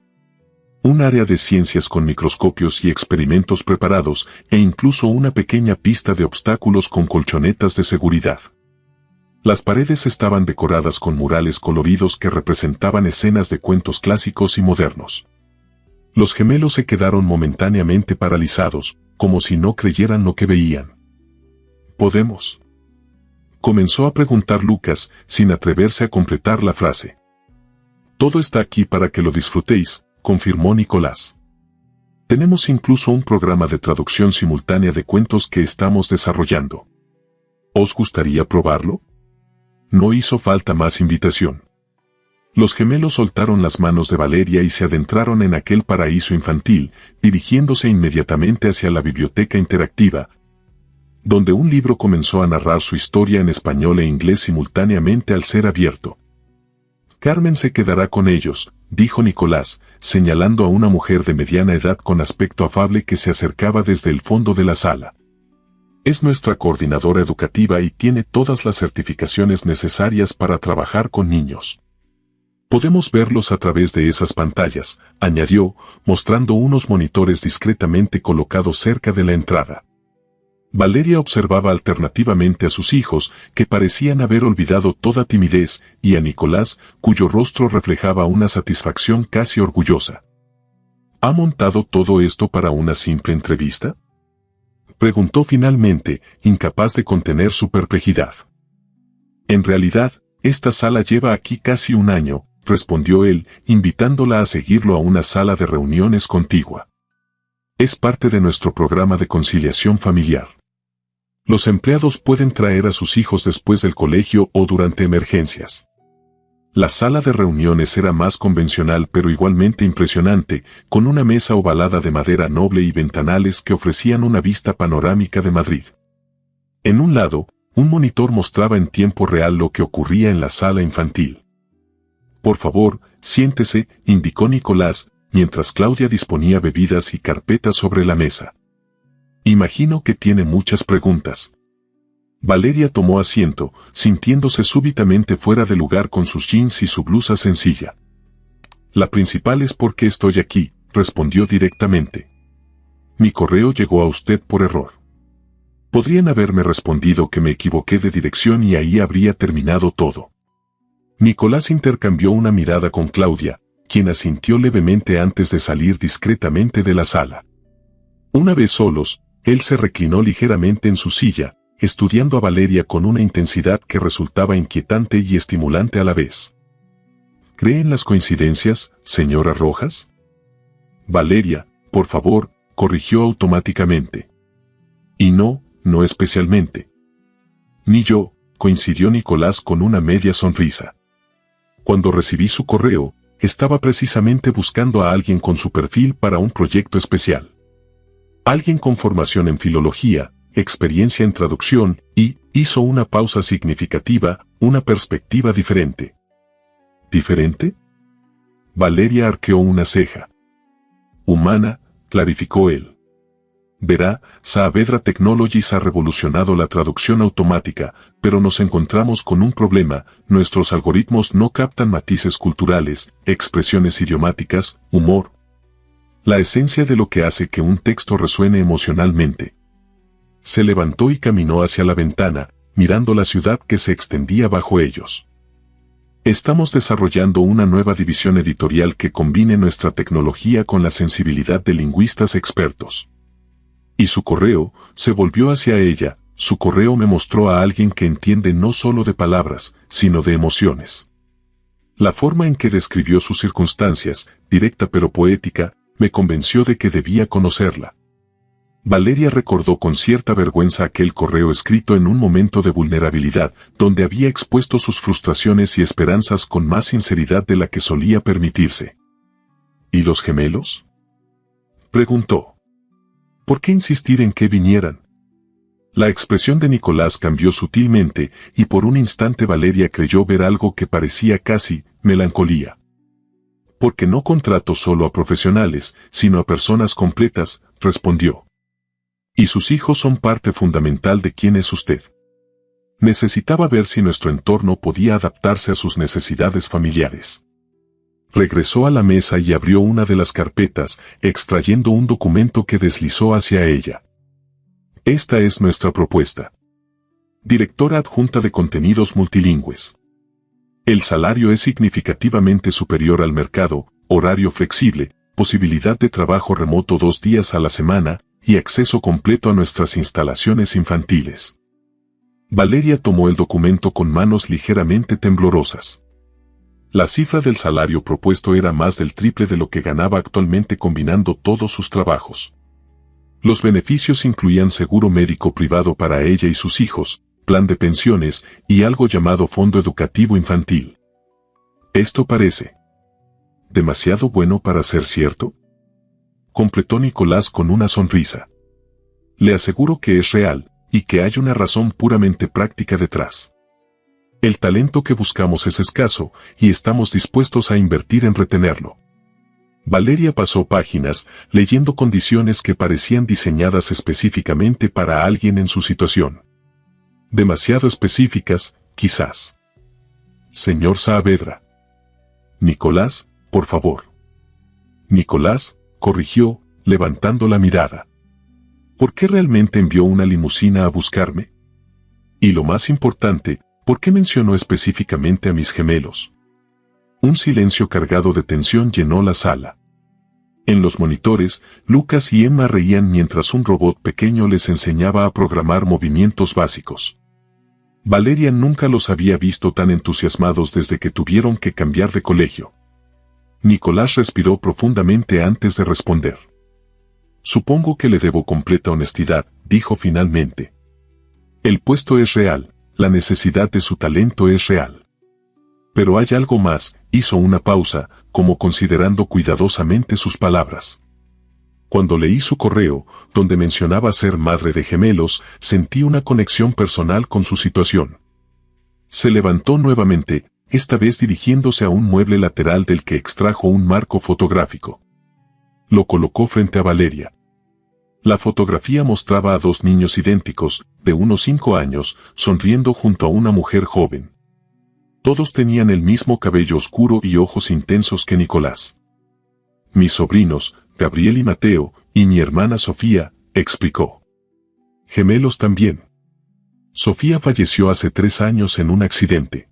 A: un área de ciencias con microscopios y experimentos preparados, e incluso una pequeña pista de obstáculos con colchonetas de seguridad. Las paredes estaban decoradas con murales coloridos que representaban escenas de cuentos clásicos y modernos. Los gemelos se quedaron momentáneamente paralizados, como si no creyeran lo que veían. ¿Podemos? Comenzó a preguntar Lucas, sin atreverse a completar la frase. Todo está aquí para que lo disfrutéis, confirmó Nicolás. Tenemos incluso un programa de traducción simultánea de cuentos que estamos desarrollando. ¿Os gustaría probarlo? No hizo falta más invitación. Los gemelos soltaron las manos de Valeria y se adentraron en aquel paraíso infantil, dirigiéndose inmediatamente hacia la biblioteca interactiva, donde un libro comenzó a narrar su historia en español e inglés simultáneamente al ser abierto. Carmen se quedará con ellos, dijo Nicolás, señalando a una mujer de mediana edad con aspecto afable que se acercaba desde el fondo de la sala. Es nuestra coordinadora educativa y tiene todas las certificaciones necesarias para trabajar con niños. Podemos verlos a través de esas pantallas, añadió, mostrando unos monitores discretamente colocados cerca de la entrada. Valeria observaba alternativamente a sus hijos, que parecían haber olvidado toda timidez, y a Nicolás, cuyo rostro reflejaba una satisfacción casi orgullosa. ¿Ha montado todo esto para una simple entrevista?, preguntó finalmente, incapaz de contener su perplejidad. En realidad, esta sala lleva aquí casi un año, respondió él, invitándola a seguirlo a una sala de reuniones contigua. Es parte de nuestro programa de conciliación familiar. Los empleados pueden traer a sus hijos después del colegio o durante emergencias. La sala de reuniones era más convencional pero igualmente impresionante, con una mesa ovalada de madera noble y ventanales que ofrecían una vista panorámica de Madrid. En un lado, un monitor mostraba en tiempo real lo que ocurría en la sala infantil. Por favor, siéntese, indicó Nicolás, mientras Claudia disponía bebidas y carpetas sobre la mesa. Imagino que tiene muchas preguntas. Valeria tomó asiento, sintiéndose súbitamente fuera de lugar con sus jeans y su blusa sencilla. La principal es por qué estoy aquí, respondió directamente. Mi correo llegó a usted por error. Podrían haberme respondido que me equivoqué de dirección y ahí habría terminado todo. Nicolás intercambió una mirada con Claudia, quien asintió levemente antes de salir discretamente de la sala. Una vez solos, él se reclinó ligeramente en su silla, estudiando a Valeria con una intensidad que resultaba inquietante y estimulante a la vez. ¿Cree en las coincidencias, señora Rojas? Valeria, por favor, corrigió automáticamente. Y no especialmente. Ni yo, coincidió Nicolás con una media sonrisa. Cuando recibí su correo, estaba precisamente buscando a alguien con su perfil para un proyecto especial. Alguien con formación en filología, experiencia en traducción, y hizo una pausa significativa, una perspectiva diferente. ¿Diferente? Valeria arqueó una ceja. Humana, clarificó él. Verá, Saavedra Technologies ha revolucionado la traducción automática, pero nos encontramos con un problema: nuestros algoritmos no captan matices culturales, expresiones idiomáticas, humor. La esencia de lo que hace que un texto resuene emocionalmente. Se levantó y caminó hacia la ventana, mirando la ciudad que se extendía bajo ellos. Estamos desarrollando una nueva división editorial que combine nuestra tecnología con la sensibilidad de lingüistas expertos. Y su correo se volvió hacia ella. Su correo me mostró a alguien que entiende no solo de palabras, sino de emociones. La forma en que describió sus circunstancias, directa pero poética, me convenció de que debía conocerla. Valeria recordó con cierta vergüenza aquel correo escrito en un momento de vulnerabilidad, donde había expuesto sus frustraciones y esperanzas con más sinceridad de la que solía permitirse. ¿Y los gemelos?, preguntó. ¿Por qué insistir en que vinieran? La expresión de Nicolás cambió sutilmente, y por un instante Valeria creyó ver algo que parecía casi melancolía. Porque no contrato solo a profesionales, sino a personas completas, respondió. Y sus hijos son parte fundamental de quién es usted. Necesitaba ver si nuestro entorno podía adaptarse a sus necesidades familiares. Regresó a la mesa y abrió una de las carpetas, extrayendo un documento que deslizó hacia ella. Esta es nuestra propuesta. Directora adjunta de contenidos multilingües. El salario es significativamente superior al mercado, horario flexible, posibilidad de trabajo remoto 2 días a la semana, y acceso completo a nuestras instalaciones infantiles. Valeria tomó el documento con manos ligeramente temblorosas. La cifra del salario propuesto era más del triple de lo que ganaba actualmente combinando todos sus trabajos. Los beneficios incluían seguro médico privado para ella y sus hijos, plan de pensiones y algo llamado Fondo Educativo Infantil. ¿Esto parece demasiado bueno para ser cierto?, completó Nicolás con una sonrisa. Le aseguro que es real, y que hay una razón puramente práctica detrás. El talento que buscamos es escaso, y estamos dispuestos a invertir en retenerlo. Valeria pasó páginas, leyendo condiciones que parecían diseñadas específicamente para alguien en su situación. Demasiado específicas, quizás. Señor Saavedra. Nicolás, por favor. Nicolás, corrigió, levantando la mirada. ¿Por qué realmente envió una limusina a buscarme? Y lo más importante, ¿por qué mencionó específicamente a mis gemelos? Un silencio cargado de tensión llenó la sala. En los monitores, Lucas y Emma reían mientras un robot pequeño les enseñaba a programar movimientos básicos. Valeria nunca los había visto tan entusiasmados desde que tuvieron que cambiar de colegio. Nicolás respiró profundamente antes de responder. Supongo que le debo completa honestidad, dijo finalmente. El puesto es real, la necesidad de su talento es real. Pero hay algo más, hizo una pausa, como considerando cuidadosamente sus palabras. Cuando leí su correo, donde mencionaba ser madre de gemelos, sentí una conexión personal con su situación. Se levantó nuevamente, esta vez dirigiéndose a un mueble lateral del que extrajo un marco fotográfico. Lo colocó frente a Valeria. La fotografía mostraba a dos niños idénticos, de unos 5 años, sonriendo junto a una mujer joven. Todos tenían el mismo cabello oscuro y ojos intensos que Nicolás. Mis sobrinos, Gabriel y Mateo, y mi hermana Sofía, explicó. Gemelos también. Sofía falleció hace 3 años en un accidente.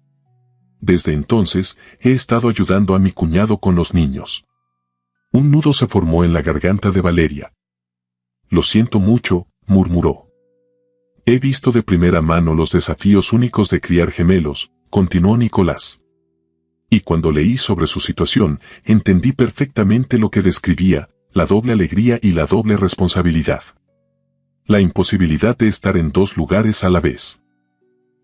A: Desde entonces, he estado ayudando a mi cuñado con los niños. Un nudo se formó en la garganta de Valeria. Lo siento mucho, murmuró. He visto de primera mano los desafíos únicos de criar gemelos, continuó Nicolás. Y cuando leí sobre su situación, entendí perfectamente lo que describía, la doble alegría y la doble responsabilidad. La imposibilidad de estar en 2 lugares a la vez.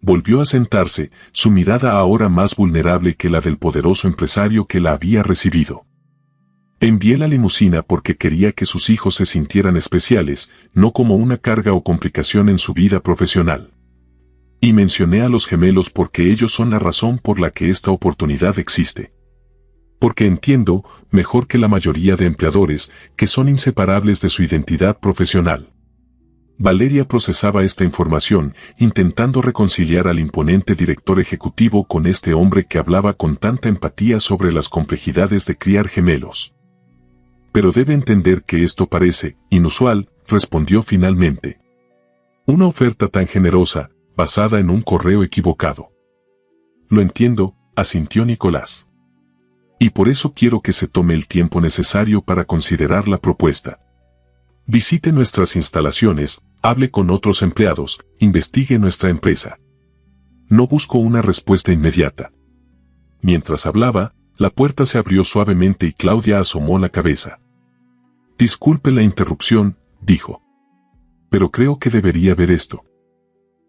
A: Volvió a sentarse, su mirada ahora más vulnerable que la del poderoso empresario que la había recibido. Envié la limusina porque quería que sus hijos se sintieran especiales, no como una carga o complicación en su vida profesional. Y mencioné a los gemelos porque ellos son la razón por la que esta oportunidad existe. Porque entiendo, mejor que la mayoría de empleadores, que son inseparables de su identidad profesional. Valeria procesaba esta información, intentando reconciliar al imponente director ejecutivo con este hombre que hablaba con tanta empatía sobre las complejidades de criar gemelos. Pero debe entender que esto parece inusual, respondió finalmente. Una oferta tan generosa, basada en un correo equivocado. Lo entiendo, asintió Nicolás. Y por eso quiero que se tome el tiempo necesario para considerar la propuesta. Visite nuestras instalaciones, hable con otros empleados, investigue nuestra empresa. No busco una respuesta inmediata. Mientras hablaba, la puerta se abrió suavemente y Claudia asomó la cabeza. Disculpe la interrupción, dijo. Pero creo que debería ver esto.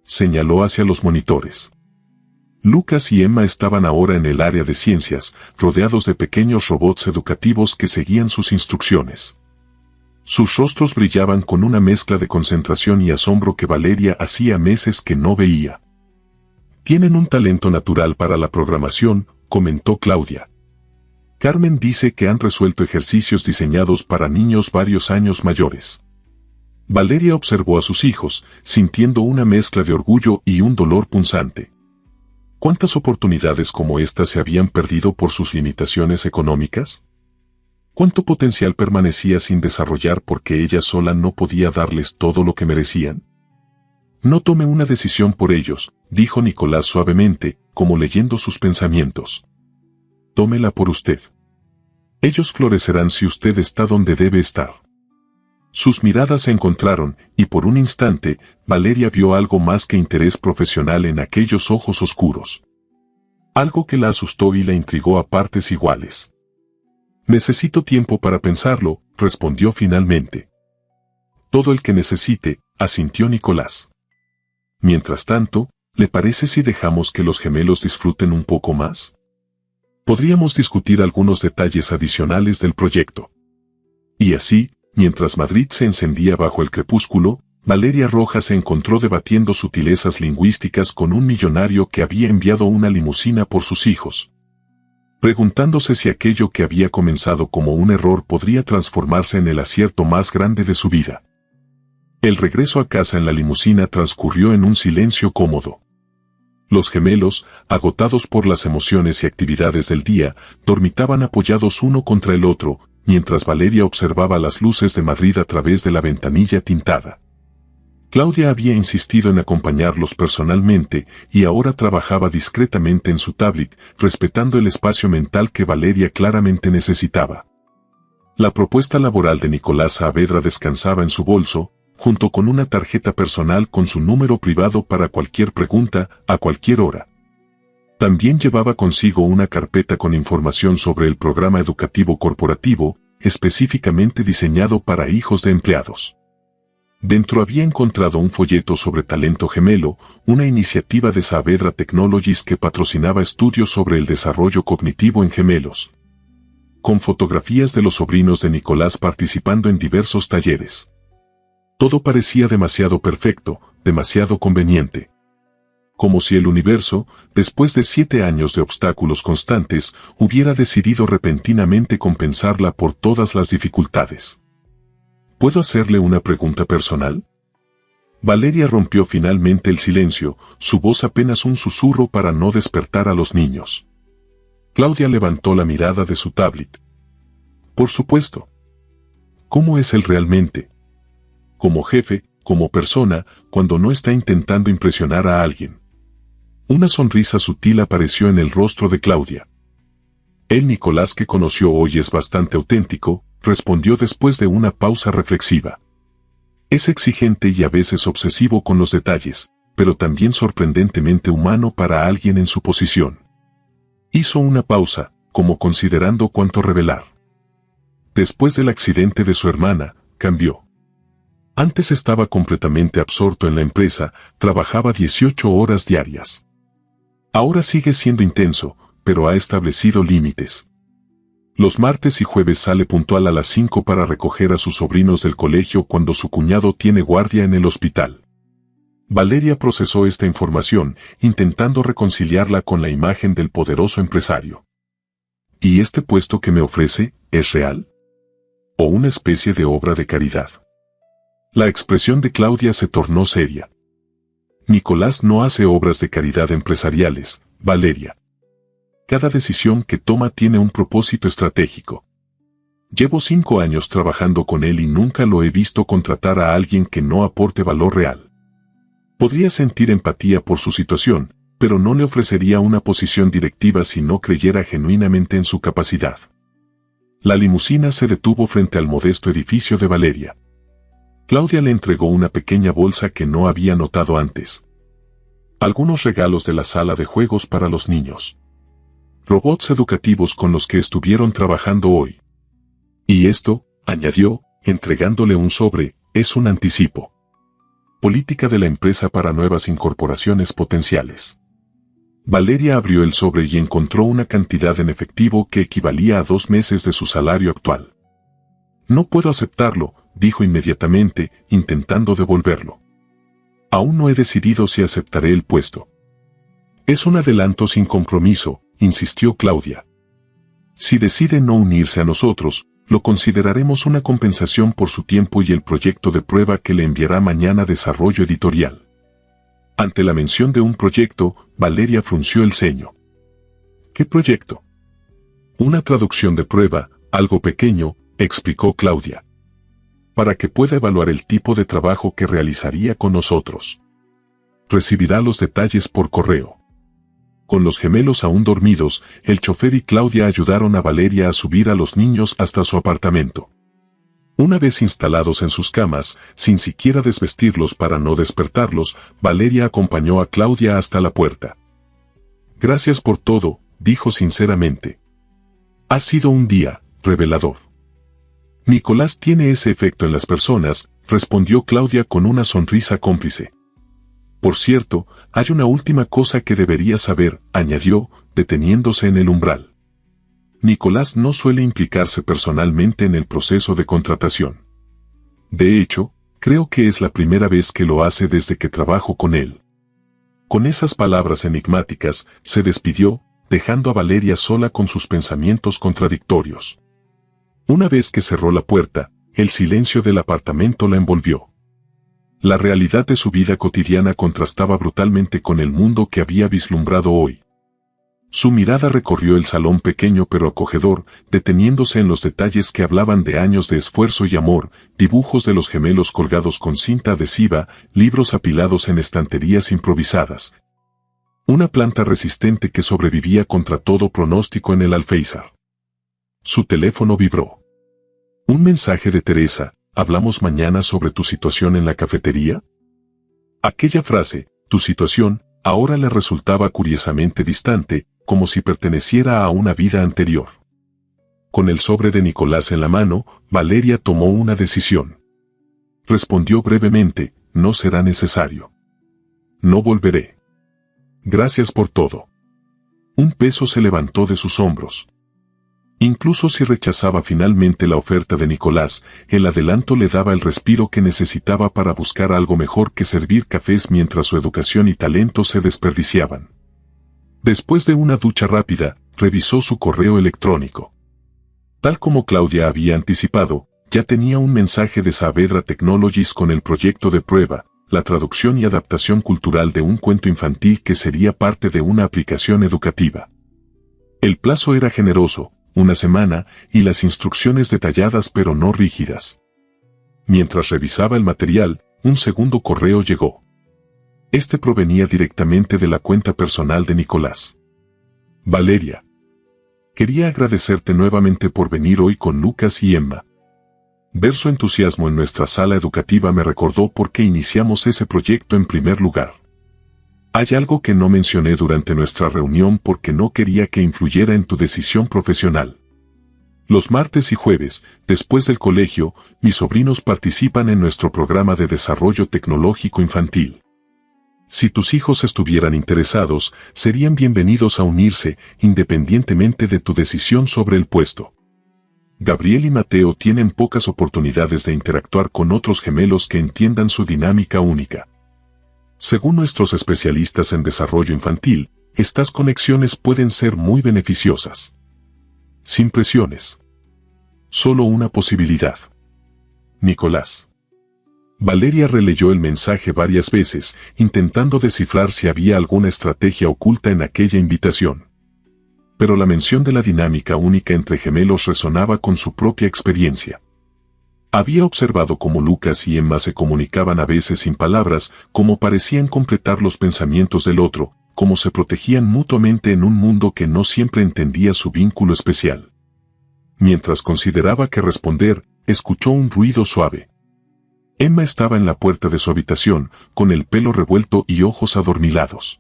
A: Señaló hacia los monitores. Lucas y Emma estaban ahora en el área de ciencias, rodeados de pequeños robots educativos que seguían sus instrucciones. Sus rostros brillaban con una mezcla de concentración y asombro que Valeria hacía meses que no veía. Tienen un talento natural para la programación, comentó Claudia. Carmen dice que han resuelto ejercicios diseñados para niños varios años mayores. Valeria observó a sus hijos, sintiendo una mezcla de orgullo y un dolor punzante. ¿Cuántas oportunidades como esta se habían perdido por sus limitaciones económicas? ¿Cuánto potencial permanecía sin desarrollar porque ella sola no podía darles todo lo que merecían? No tome una decisión por ellos, dijo Nicolás suavemente, como leyendo sus pensamientos. Tómela por usted. Ellos florecerán si usted está donde debe estar. Sus miradas se encontraron, y por un instante, Valeria vio algo más que interés profesional en aquellos ojos oscuros. Algo que la asustó y la intrigó a partes iguales. Necesito tiempo para pensarlo, respondió finalmente. Todo el que necesite, asintió Nicolás. Mientras tanto, ¿le parece si dejamos que los gemelos disfruten un poco más? Podríamos discutir algunos detalles adicionales del proyecto. Y así, mientras Madrid se encendía bajo el crepúsculo, Valeria Rojas se encontró debatiendo sutilezas lingüísticas con un millonario que había enviado una limusina por sus hijos. Preguntándose si aquello que había comenzado como un error podría transformarse en el acierto más grande de su vida. El regreso a casa en la limusina transcurrió en un silencio cómodo. Los gemelos, agotados por las emociones y actividades del día, dormitaban apoyados uno contra el otro, mientras Valeria observaba las luces de Madrid a través de la ventanilla tintada. Claudia había insistido en acompañarlos personalmente y ahora trabajaba discretamente en su tablet, respetando el espacio mental que Valeria claramente necesitaba. La propuesta laboral de Nicolás Saavedra descansaba en su bolso, junto con una tarjeta personal con su número privado para cualquier pregunta, a cualquier hora. También llevaba consigo una carpeta con información sobre el programa educativo corporativo, específicamente diseñado para hijos de empleados. Dentro había encontrado un folleto sobre talento gemelo, una iniciativa de Saavedra Technologies que patrocinaba estudios sobre el desarrollo cognitivo en gemelos, con fotografías de los sobrinos de Nicolás participando en diversos talleres. Todo parecía demasiado perfecto, demasiado conveniente. Como si el universo, después de 7 años de obstáculos constantes, hubiera decidido repentinamente compensarla por todas las dificultades. ¿Puedo hacerle una pregunta personal? Valeria rompió finalmente el silencio, su voz apenas un susurro para no despertar a los niños. Claudia levantó la mirada de su tablet. Por supuesto. ¿Cómo es él realmente? Como jefe, como persona, cuando no está intentando impresionar a alguien. Una sonrisa sutil apareció en el rostro de Claudia. El Nicolás que conoció hoy es bastante auténtico, respondió después de una pausa reflexiva. Es exigente y a veces obsesivo con los detalles, pero también sorprendentemente humano para alguien en su posición. Hizo una pausa, como considerando cuánto revelar. Después del accidente de su hermana, cambió. Antes estaba completamente absorto en la empresa, trabajaba 18 horas diarias. Ahora sigue siendo intenso, pero ha establecido límites. Los martes y jueves sale puntual a las 5 para recoger a sus sobrinos del colegio cuando su cuñado tiene guardia en el hospital. Valeria procesó esta información, intentando reconciliarla con la imagen del poderoso empresario. ¿Y este puesto que me ofrece, es real? ¿O una especie de obra de caridad? La expresión de Claudia se tornó seria. Nicolás no hace obras de caridad empresariales, Valeria. Cada decisión que toma tiene un propósito estratégico. Llevo 5 años trabajando con él y nunca lo he visto contratar a alguien que no aporte valor real. Podría sentir empatía por su situación, pero no le ofrecería una posición directiva si no creyera genuinamente en su capacidad. La limusina se detuvo frente al modesto edificio de Valeria. Claudia le entregó una pequeña bolsa que no había notado antes. Algunos regalos de la sala de juegos para los niños. Robots educativos con los que estuvieron trabajando hoy. Y esto, añadió, entregándole un sobre, es un anticipo. Política de la empresa para nuevas incorporaciones potenciales. Valeria abrió el sobre y encontró una cantidad en efectivo que equivalía a 2 meses de su salario actual. No puedo aceptarlo, dijo inmediatamente, intentando devolverlo. Aún no he decidido si aceptaré el puesto. Es un adelanto sin compromiso, insistió Claudia. Si decide no unirse a nosotros, lo consideraremos una compensación por su tiempo y el proyecto de prueba que le enviará mañana Desarrollo Editorial. Ante la mención de un proyecto, Valeria frunció el ceño. ¿Qué proyecto? Una traducción de prueba, algo pequeño, explicó Claudia. Para que pueda evaluar el tipo de trabajo que realizaría con nosotros. Recibirá los detalles por correo. Con los gemelos aún dormidos, el chofer y Claudia ayudaron a Valeria a subir a los niños hasta su apartamento. Una vez instalados en sus camas, sin siquiera desvestirlos para no despertarlos, Valeria acompañó a Claudia hasta la puerta. Gracias por todo, dijo sinceramente. Ha sido un día revelador. Nicolás tiene ese efecto en las personas, respondió Claudia con una sonrisa cómplice. Por cierto, hay una última cosa que deberías saber, añadió, deteniéndose en el umbral. Nicolás no suele implicarse personalmente en el proceso de contratación. De hecho, creo que es la primera vez que lo hace desde que trabajo con él. Con esas palabras enigmáticas, se despidió, dejando a Valeria sola con sus pensamientos contradictorios. Una vez que cerró la puerta, el silencio del apartamento la envolvió. La realidad de su vida cotidiana contrastaba brutalmente con el mundo que había vislumbrado hoy. Su mirada recorrió el salón pequeño pero acogedor, deteniéndose en los detalles que hablaban de años de esfuerzo y amor, dibujos de los gemelos colgados con cinta adhesiva, libros apilados en estanterías improvisadas. Una planta resistente que sobrevivía contra todo pronóstico en el alféizar. Su teléfono vibró. Un mensaje de Teresa, ¿hablamos mañana sobre tu situación en la cafetería? Aquella frase, tu situación, ahora le resultaba curiosamente distante, como si perteneciera a una vida anterior. Con el sobre de Nicolás en la mano, Valeria tomó una decisión. Respondió brevemente, no será necesario. No volveré. Gracias por todo. Un peso se levantó de sus hombros. Incluso si rechazaba finalmente la oferta de Nicolás, el adelanto le daba el respiro que necesitaba para buscar algo mejor que servir cafés mientras su educación y talento se desperdiciaban. Después de una ducha rápida, revisó su correo electrónico. Tal como Claudia había anticipado, ya tenía un mensaje de Saavedra Technologies con el proyecto de prueba, la traducción y adaptación cultural de un cuento infantil que sería parte de una aplicación educativa. El plazo era generoso, una semana, y las instrucciones detalladas pero no rígidas. Mientras revisaba el material, un segundo correo llegó. Este provenía directamente de la cuenta personal de Nicolás. Valeria. Quería agradecerte nuevamente por venir hoy con Lucas y Emma. Ver su entusiasmo en nuestra sala educativa me recordó por qué iniciamos ese proyecto en primer lugar. Hay algo que no mencioné durante nuestra reunión porque no quería que influyera en tu decisión profesional. Los martes y jueves, después del colegio, mis sobrinos participan en nuestro programa de desarrollo tecnológico infantil. Si tus hijos estuvieran interesados, serían bienvenidos a unirse, independientemente de tu decisión sobre el puesto. Gabriel y Mateo tienen pocas oportunidades de interactuar con otros gemelos que entiendan su dinámica única. Según nuestros especialistas en desarrollo infantil, estas conexiones pueden ser muy beneficiosas. Sin presiones. Solo una posibilidad. Nicolás. Valeria releyó el mensaje varias veces, intentando descifrar si había alguna estrategia oculta en aquella invitación. Pero la mención de la dinámica única entre gemelos resonaba con su propia experiencia. Había observado cómo Lucas y Emma se comunicaban a veces sin palabras, cómo parecían completar los pensamientos del otro, cómo se protegían mutuamente en un mundo que no siempre entendía su vínculo especial. Mientras consideraba qué responder, escuchó un ruido suave. Emma estaba en la puerta de su habitación, con el pelo revuelto y ojos adormilados.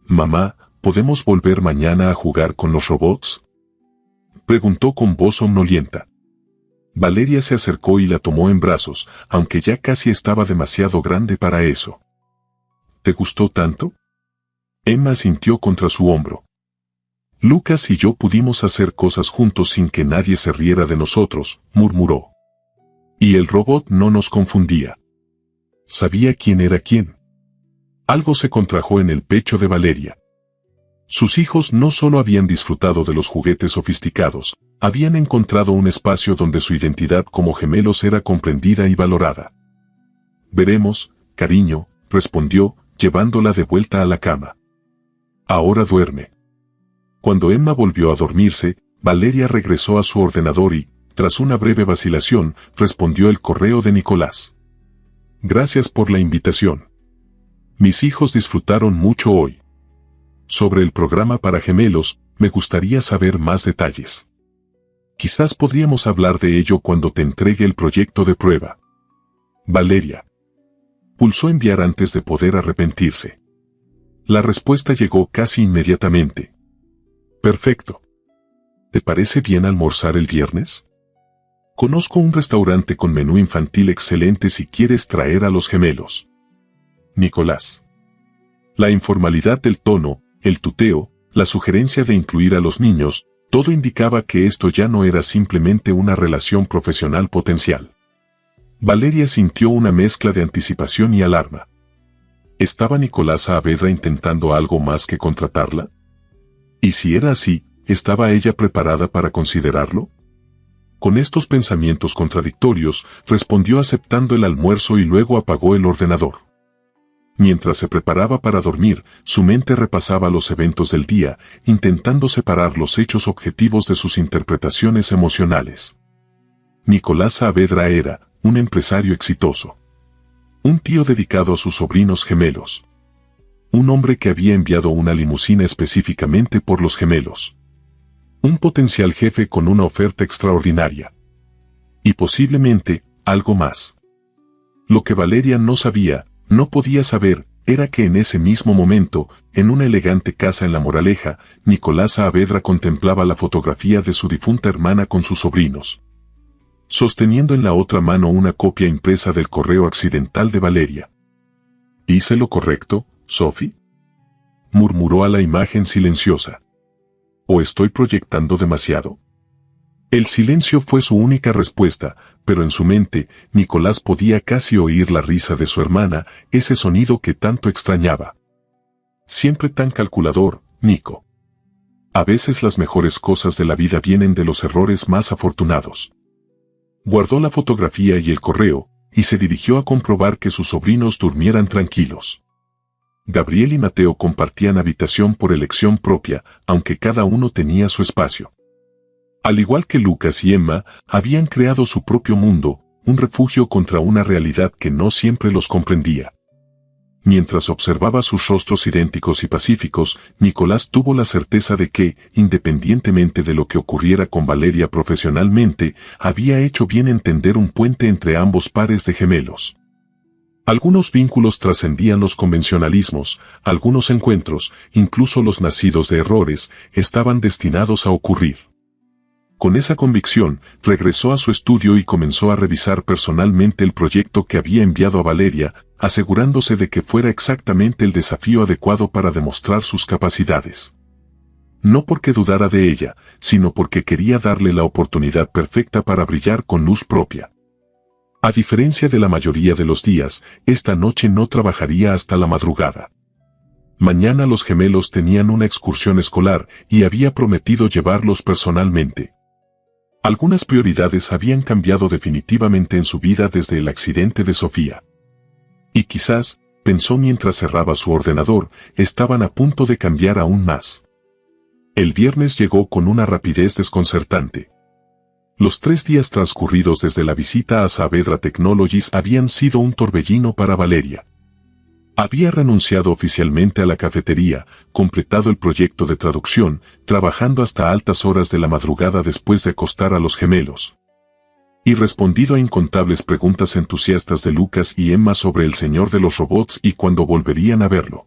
A: «Mamá, ¿podemos volver mañana a jugar con los robots?», preguntó con voz somnolienta. Valeria se acercó y la tomó en brazos, aunque ya casi estaba demasiado grande para eso. «¿Te gustó tanto?». Emma sintió contra su hombro. «Lucas y yo pudimos hacer cosas juntos sin que nadie se riera de nosotros», murmuró. Y el robot no nos confundía. Sabía quién era quién. Algo se contrajo en el pecho de Valeria. Sus hijos no solo habían disfrutado de los juguetes sofisticados, habían encontrado un espacio donde su identidad como gemelos era comprendida y valorada. «Veremos, cariño», respondió, llevándola de vuelta a la cama. «Ahora duerme». Cuando Emma volvió a dormirse, Valeria regresó a su ordenador y, tras una breve vacilación, respondió el correo de Nicolás. «Gracias por la invitación. Mis hijos disfrutaron mucho hoy. Sobre el programa para gemelos, me gustaría saber más detalles. Quizás podríamos hablar de ello cuando te entregue el proyecto de prueba». Valeria pulsó enviar antes de poder arrepentirse. La respuesta llegó casi inmediatamente. «Perfecto. ¿Te parece bien almorzar el viernes? Conozco un restaurante con menú infantil excelente si quieres traer a los gemelos». Nicolás. La informalidad del tono, el tuteo, la sugerencia de incluir a los niños, todo indicaba que esto ya no era simplemente una relación profesional potencial. Valeria sintió una mezcla de anticipación y alarma. ¿Estaba Nicolás Saavedra intentando algo más que contratarla? Y si era así, ¿estaba ella preparada para considerarlo? Con estos pensamientos contradictorios, respondió aceptando el almuerzo y luego apagó el ordenador. Mientras se preparaba para dormir, su mente repasaba los eventos del día, intentando separar los hechos objetivos de sus interpretaciones emocionales. Nicolás Saavedra era un empresario exitoso. Un tío dedicado a sus sobrinos gemelos. Un hombre que había enviado una limusina específicamente por los gemelos. Un potencial jefe con una oferta extraordinaria. Y posiblemente, algo más. Lo que Valeria no sabía, no podía saber, era que en ese mismo momento, en una elegante casa en La Moraleja, Nicolás Saavedra contemplaba la fotografía de su difunta hermana con sus sobrinos, sosteniendo en la otra mano una copia impresa del correo accidental de Valeria. ¿Hice lo correcto, Sophie?, murmuró a la imagen silenciosa. ¿O estoy proyectando demasiado? El silencio fue su única respuesta, pero en su mente, Nicolás podía casi oír la risa de su hermana, ese sonido que tanto extrañaba. Siempre tan calculador, Nico. A veces las mejores cosas de la vida vienen de los errores más afortunados. Guardó la fotografía y el correo, y se dirigió a comprobar que sus sobrinos durmieran tranquilos. Gabriel y Mateo compartían habitación por elección propia, aunque cada uno tenía su espacio. Al igual que Lucas y Emma, habían creado su propio mundo, un refugio contra una realidad que no siempre los comprendía. Mientras observaba sus rostros idénticos y pacíficos, Nicolás tuvo la certeza de que, independientemente de lo que ocurriera con Valeria profesionalmente, había hecho bien en tender un puente entre ambos pares de gemelos. Algunos vínculos trascendían los convencionalismos, algunos encuentros, incluso los nacidos de errores, estaban destinados a ocurrir. Con esa convicción, regresó a su estudio y comenzó a revisar personalmente el proyecto que había enviado a Valeria, asegurándose de que fuera exactamente el desafío adecuado para demostrar sus capacidades. No porque dudara de ella, sino porque quería darle la oportunidad perfecta para brillar con luz propia. A diferencia de la mayoría de los días, esta noche no trabajaría hasta la madrugada. Mañana los gemelos tenían una excursión escolar y había prometido llevarlos personalmente. Algunas prioridades habían cambiado definitivamente en su vida desde el accidente de Sofía. Y quizás, pensó mientras cerraba su ordenador, estaban a punto de cambiar aún más. El viernes llegó con una rapidez desconcertante. Los 3 días transcurridos desde la visita a Saavedra Technologies habían sido un torbellino para Valeria. Había renunciado oficialmente a la cafetería, completado el proyecto de traducción, trabajando hasta altas horas de la madrugada después de acostar a los gemelos. Y respondido a incontables preguntas entusiastas de Lucas y Emma sobre el señor de los robots y cuándo volverían a verlo.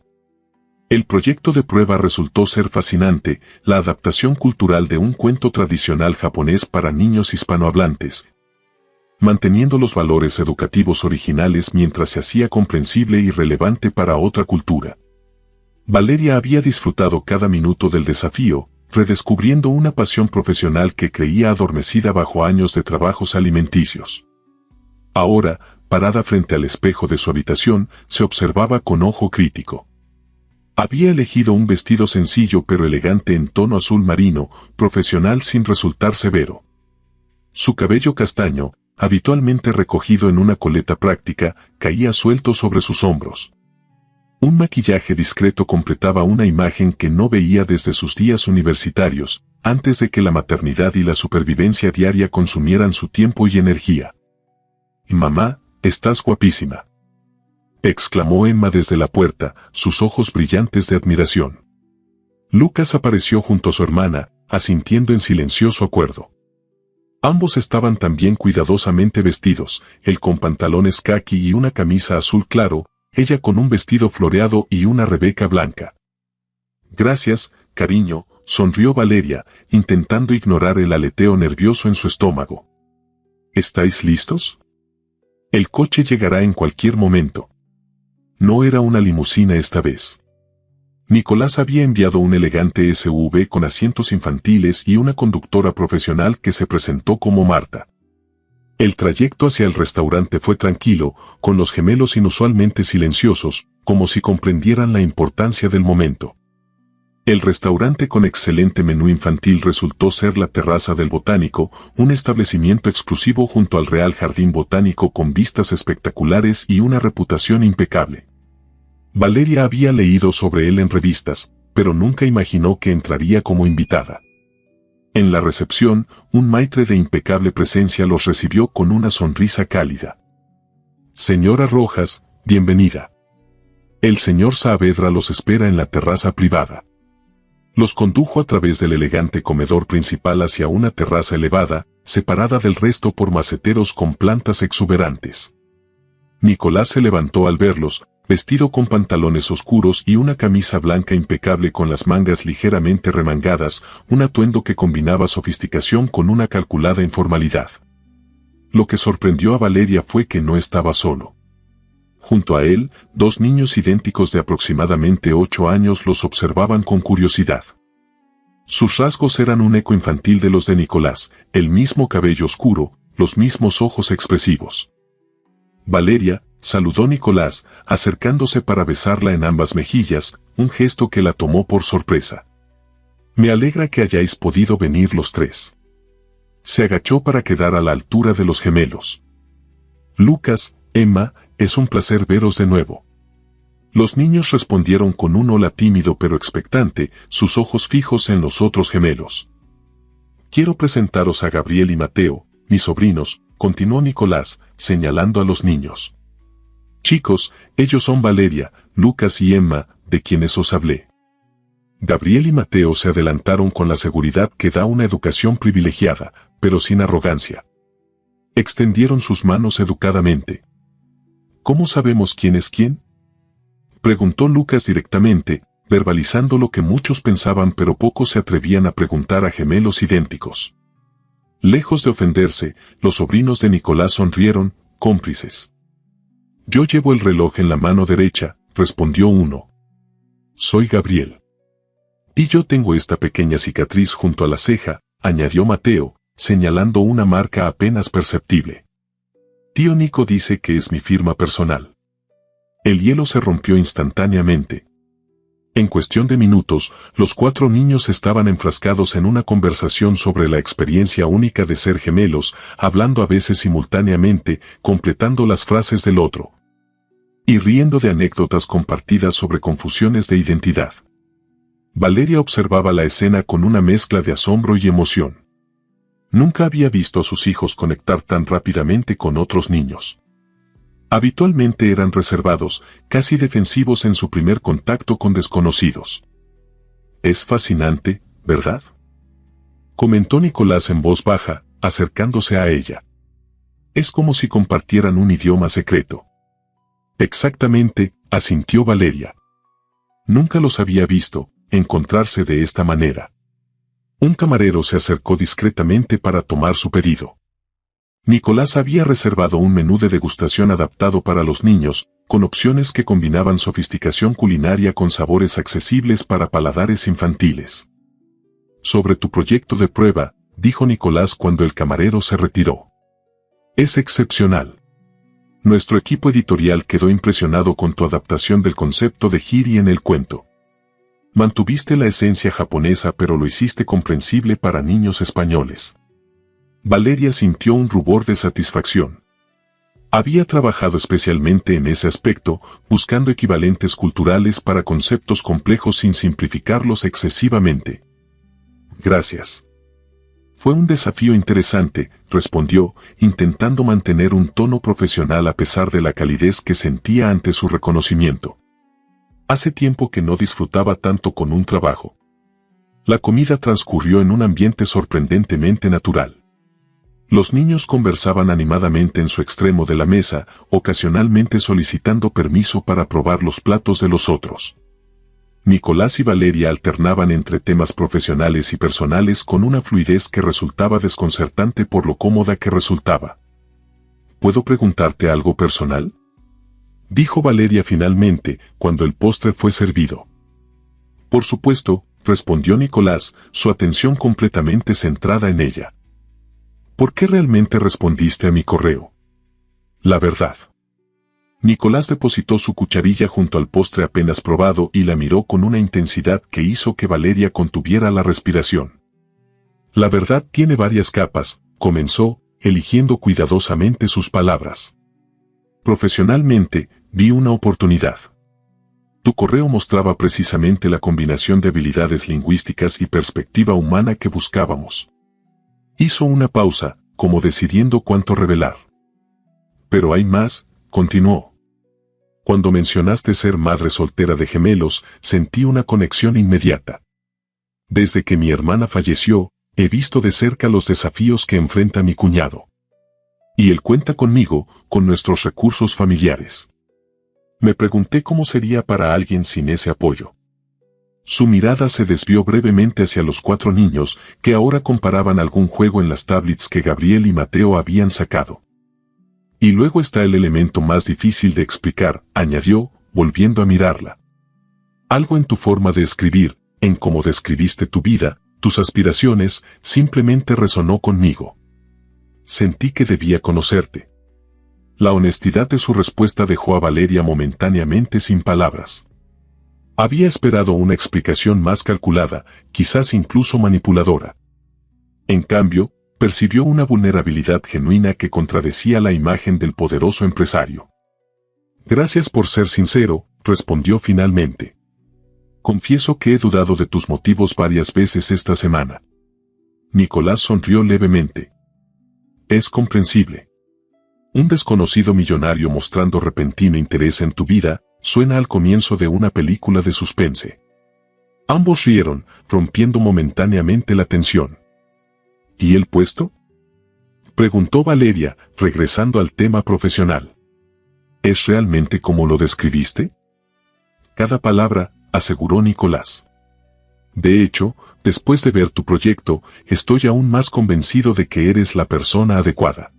A: El proyecto de prueba resultó ser fascinante, la adaptación cultural de un cuento tradicional japonés para niños hispanohablantes, manteniendo los valores educativos originales mientras se hacía comprensible y relevante para otra cultura. Valeria había disfrutado cada minuto del desafío, redescubriendo una pasión profesional que creía adormecida bajo años de trabajos alimenticios. Ahora, parada frente al espejo de su habitación, se observaba con ojo crítico. Había elegido un vestido sencillo pero elegante en tono azul marino, profesional sin resultar severo. Su cabello castaño, habitualmente recogido en una coleta práctica, caía suelto sobre sus hombros. Un maquillaje discreto completaba una imagen que no veía desde sus días universitarios, antes de que la maternidad y la supervivencia diaria consumieran su tiempo y energía. «Mamá, estás guapísima», exclamó Emma desde la puerta, sus ojos brillantes de admiración. Lucas apareció junto a su hermana, asintiendo en silencioso acuerdo. Ambos estaban también cuidadosamente vestidos, él con pantalones caqui y una camisa azul claro, ella con un vestido floreado y una rebeca blanca. «Gracias, cariño», sonrió Valeria, intentando ignorar el aleteo nervioso en su estómago. «¿Estáis listos? El coche llegará en cualquier momento». No era una limusina esta vez. Nicolás había enviado un elegante SUV con asientos infantiles y una conductora profesional que se presentó como Marta. El trayecto hacia el restaurante fue tranquilo, con los gemelos inusualmente silenciosos, como si comprendieran la importancia del momento. El restaurante con excelente menú infantil resultó ser la Terraza del Botánico, un establecimiento exclusivo junto al Real Jardín Botánico con vistas espectaculares y una reputación impecable. Valeria había leído sobre él en revistas, pero nunca imaginó que entraría como invitada. En la recepción, un maitre de impecable presencia los recibió con una sonrisa cálida. «Señora Rojas, bienvenida. El señor Saavedra los espera en la terraza privada». Los condujo a través del elegante comedor principal hacia una terraza elevada, separada del resto por maceteros con plantas exuberantes. Nicolás se levantó al verlos, vestido con pantalones oscuros y una camisa blanca impecable con las mangas ligeramente remangadas, un atuendo que combinaba sofisticación con una calculada informalidad. Lo que sorprendió a Valeria fue que no estaba solo. Junto a él, dos niños idénticos de aproximadamente 8 años los observaban con curiosidad. Sus rasgos eran un eco infantil de los de Nicolás, el mismo cabello oscuro, los mismos ojos expresivos. Valeria, saludó Nicolás, acercándose para besarla en ambas mejillas, un gesto que la tomó por sorpresa. Me alegra que hayáis podido venir los tres. Se agachó para quedar a la altura de los gemelos. Lucas, Emma, es un placer veros de nuevo. Los niños respondieron con un hola tímido pero expectante, sus ojos fijos en los otros gemelos. Quiero presentaros a Gabriel y Mateo, mis sobrinos, continuó Nicolás, señalando a los niños. Chicos, ellos son Valeria, Lucas y Emma, de quienes os hablé. Gabriel y Mateo se adelantaron con la seguridad que da una educación privilegiada, pero sin arrogancia. Extendieron sus manos educadamente. ¿Cómo sabemos quién es quién?, preguntó Lucas directamente, verbalizando lo que muchos pensaban pero pocos se atrevían a preguntar a gemelos idénticos. Lejos de ofenderse, los sobrinos de Nicolás sonrieron, cómplices. Yo llevo el reloj en la mano derecha, respondió uno. Soy Gabriel. Y yo tengo esta pequeña cicatriz junto a la ceja, añadió Mateo, señalando una marca apenas perceptible. Tío Nico dice que es mi firma personal. El hielo se rompió instantáneamente. En cuestión de minutos, los 4 niños estaban enfrascados en una conversación sobre la experiencia única de ser gemelos, hablando a veces simultáneamente, completando las frases del otro. Y riendo de anécdotas compartidas sobre confusiones de identidad. Valeria observaba la escena con una mezcla de asombro y emoción. Nunca había visto a sus hijos conectar tan rápidamente con otros niños. Habitualmente eran reservados, casi defensivos en su primer contacto con desconocidos. Es fascinante, ¿verdad?, comentó Nicolás en voz baja, acercándose a ella. Es como si compartieran un idioma secreto. Exactamente, asintió Valeria. Nunca los había visto encontrarse de esta manera. Un camarero se acercó discretamente para tomar su pedido. Nicolás había reservado un menú de degustación adaptado para los niños, con opciones que combinaban sofisticación culinaria con sabores accesibles para paladares infantiles. Sobre tu proyecto de prueba, dijo Nicolás cuando el camarero se retiró. Es excepcional. Nuestro equipo editorial quedó impresionado con tu adaptación del concepto de Hiri en el cuento. Mantuviste la esencia japonesa pero lo hiciste comprensible para niños españoles. Valeria sintió un rubor de satisfacción. Había trabajado especialmente en ese aspecto, buscando equivalentes culturales para conceptos complejos sin simplificarlos excesivamente. Gracias. Fue un desafío interesante, respondió, intentando mantener un tono profesional a pesar de la calidez que sentía ante su reconocimiento. Hace tiempo que no disfrutaba tanto con un trabajo. La comida transcurrió en un ambiente sorprendentemente natural. Los niños conversaban animadamente en su extremo de la mesa, ocasionalmente solicitando permiso para probar los platos de los otros. Nicolás y Valeria alternaban entre temas profesionales y personales con una fluidez que resultaba desconcertante por lo cómoda que resultaba. ¿Puedo preguntarte algo personal?, dijo Valeria finalmente, cuando el postre fue servido. Por supuesto, respondió Nicolás, su atención completamente centrada en ella. ¿Por qué realmente respondiste a mi correo? La verdad. Nicolás depositó su cucharilla junto al postre apenas probado y la miró con una intensidad que hizo que Valeria contuviera la respiración. La verdad tiene varias capas, comenzó, eligiendo cuidadosamente sus palabras. Profesionalmente, vi una oportunidad. Tu correo mostraba precisamente la combinación de habilidades lingüísticas y perspectiva humana que buscábamos. Hizo una pausa, como decidiendo cuánto revelar. Pero hay más, continuó. Cuando mencionaste ser madre soltera de gemelos, sentí una conexión inmediata. Desde que mi hermana falleció, he visto de cerca los desafíos que enfrenta mi cuñado. Y él cuenta conmigo, con nuestros recursos familiares. Me pregunté cómo sería para alguien sin ese apoyo. Su mirada se desvió brevemente hacia los 4 niños, que ahora comparaban algún juego en las tablets que Gabriel y Mateo habían sacado. Y luego está el elemento más difícil de explicar, añadió, volviendo a mirarla. Algo en tu forma de escribir, en cómo describiste tu vida, tus aspiraciones, simplemente resonó conmigo. Sentí que debía conocerte. La honestidad de su respuesta dejó a Valeria momentáneamente sin palabras. Había esperado una explicación más calculada, quizás incluso manipuladora. En cambio, percibió una vulnerabilidad genuina que contradecía la imagen del poderoso empresario. Gracias por ser sincero, respondió finalmente. Confieso que he dudado de tus motivos varias veces esta semana. Nicolás sonrió levemente. Es comprensible. Un desconocido millonario mostrando repentino interés en tu vida, suena al comienzo de una película de suspense. Ambos rieron, rompiendo momentáneamente la tensión. ¿Y el puesto?, preguntó Valeria, regresando al tema profesional. ¿Es realmente como lo describiste? Cada palabra, aseguró Nicolás. De hecho, después de ver tu proyecto, estoy aún más convencido de que eres la persona adecuada.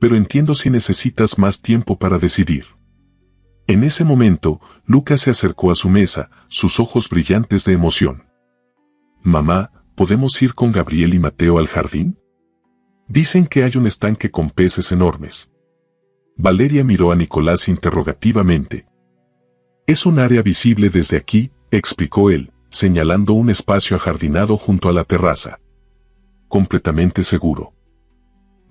A: Pero entiendo si necesitas más tiempo para decidir. En ese momento, Lucas se acercó a su mesa, sus ojos brillantes de emoción. Mamá, ¿podemos ir con Gabriel y Mateo al jardín? Dicen que hay un estanque con peces enormes. Valeria miró a Nicolás interrogativamente. Es un área visible desde aquí, explicó él, señalando un espacio ajardinado junto a la terraza. Completamente seguro.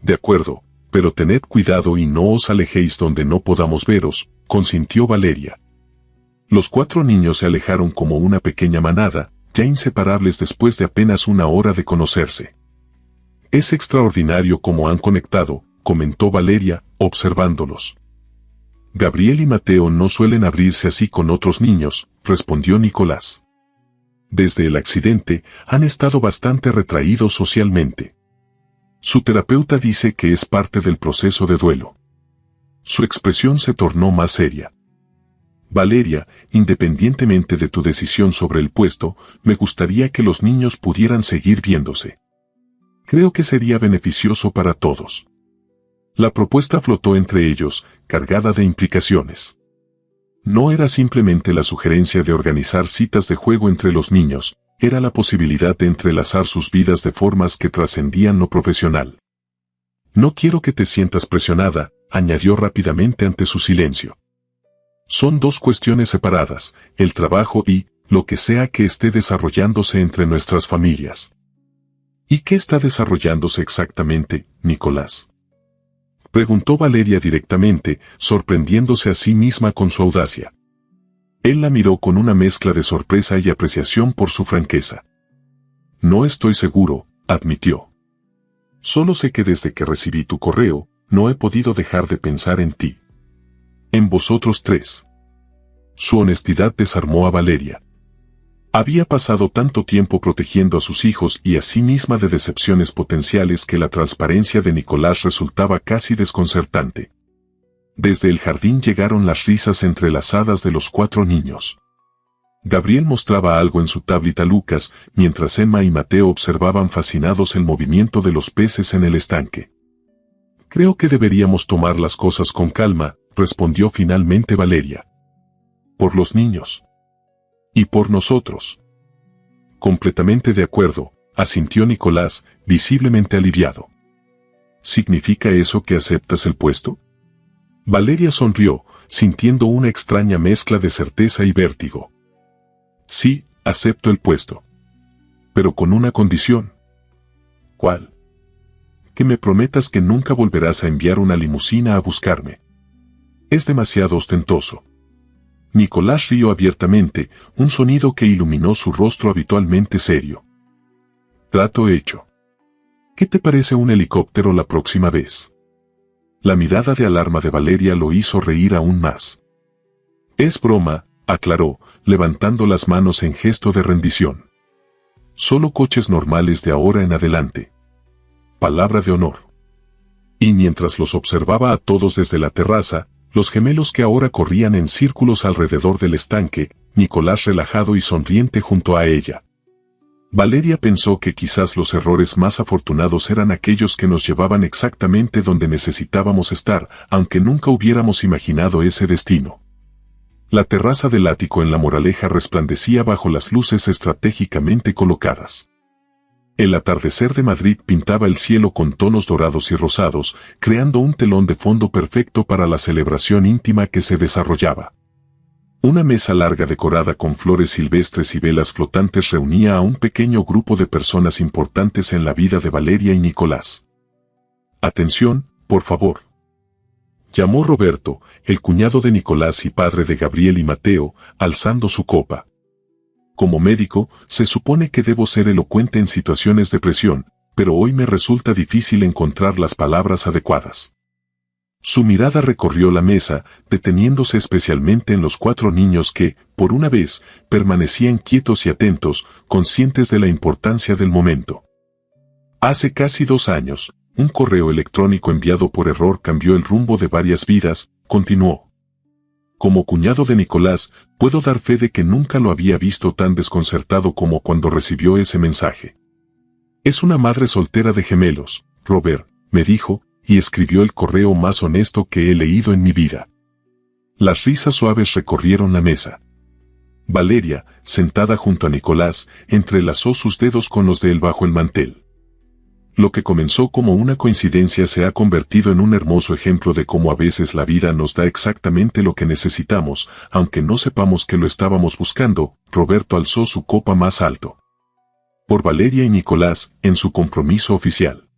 A: De acuerdo, pero tened cuidado y no os alejéis donde no podamos veros, consintió Valeria. Los 4 niños se alejaron como una pequeña manada, ya inseparables después de apenas una hora de conocerse. Es extraordinario cómo han conectado, comentó Valeria, observándolos. Gabriel y Mateo no suelen abrirse así con otros niños, respondió Nicolás. Desde el accidente, han estado bastante retraídos socialmente. Su terapeuta dice que es parte del proceso de duelo. Su expresión se tornó más seria. Valeria, independientemente de tu decisión sobre el puesto, me gustaría que los niños pudieran seguir viéndose. Creo que sería beneficioso para todos. La propuesta flotó entre ellos, cargada de implicaciones. No era simplemente la sugerencia de organizar citas de juego entre los niños, era la posibilidad de entrelazar sus vidas de formas que trascendían lo profesional. No quiero que te sientas presionada, añadió rápidamente ante su silencio. Son 2 cuestiones separadas, el trabajo y, lo que sea que esté desarrollándose entre nuestras familias. ¿Y qué está desarrollándose exactamente, Nicolás?, preguntó Valeria directamente, sorprendiéndose a sí misma con su audacia. Él la miró con una mezcla de sorpresa y apreciación por su franqueza. No estoy seguro, admitió. Solo sé que desde que recibí tu correo, no he podido dejar de pensar en ti. En vosotros 3. Su honestidad desarmó a Valeria. Había pasado tanto tiempo protegiendo a sus hijos y a sí misma de decepciones potenciales que la transparencia de Nicolás resultaba casi desconcertante. Desde el jardín llegaron las risas entrelazadas de los 4 niños. Gabriel mostraba algo en su tablet a Lucas, mientras Emma y Mateo observaban fascinados el movimiento de los peces en el estanque. Creo que deberíamos tomar las cosas con calma, respondió finalmente Valeria. Por los niños. Y por nosotros. Completamente de acuerdo, asintió Nicolás, visiblemente aliviado. ¿Significa eso que aceptas el puesto? Valeria sonrió, sintiendo una extraña mezcla de certeza y vértigo. Sí, acepto el puesto. Pero con una condición. ¿Cuál? Que me prometas que nunca volverás a enviar una limusina a buscarme. Es demasiado ostentoso. Nicolás rió abiertamente, un sonido que iluminó su rostro habitualmente serio. Trato hecho. ¿Qué te parece un helicóptero la próxima vez? La mirada de alarma de Valeria lo hizo reír aún más. Es broma, aclaró, levantando las manos en gesto de rendición. solo coches normales de ahora en adelante. Palabra de honor. Y mientras los observaba a todos desde la terraza, los gemelos que ahora corrían en círculos alrededor del estanque, Nicolás relajado y sonriente junto a ella. Valeria pensó que quizás los errores más afortunados eran aquellos que nos llevaban exactamente donde necesitábamos estar, aunque nunca hubiéramos imaginado ese destino. La terraza del ático en La Moraleja resplandecía bajo las luces estratégicamente colocadas. El atardecer de Madrid pintaba el cielo con tonos dorados y rosados, creando un telón de fondo perfecto para la celebración íntima que se desarrollaba. Una mesa larga decorada con flores silvestres y velas flotantes reunía a un pequeño grupo de personas importantes en la vida de Valeria y Nicolás. «Atención, por favor», llamó Roberto, el cuñado de Nicolás y padre de Gabriel y Mateo, alzando su copa. Como médico, se supone que debo ser elocuente en situaciones de presión, pero hoy me resulta difícil encontrar las palabras adecuadas. Su mirada recorrió la mesa, deteniéndose especialmente en los 4 niños que, por una vez, permanecían quietos y atentos, conscientes de la importancia del momento. Hace casi 2 años, un correo electrónico enviado por error cambió el rumbo de varias vidas, continuó. Como cuñado de Nicolás, puedo dar fe de que nunca lo había visto tan desconcertado como cuando recibió ese mensaje. Es una madre soltera de gemelos, Robert, me dijo, y escribió el correo más honesto que he leído en mi vida. Las risas suaves recorrieron la mesa. Valeria, sentada junto a Nicolás, entrelazó sus dedos con los de él bajo el mantel. Lo que comenzó como una coincidencia se ha convertido en un hermoso ejemplo de cómo a veces la vida nos da exactamente lo que necesitamos, aunque no sepamos que lo estábamos buscando. Roberto alzó su copa más alto. Por Valeria y Nicolás, en su compromiso oficial.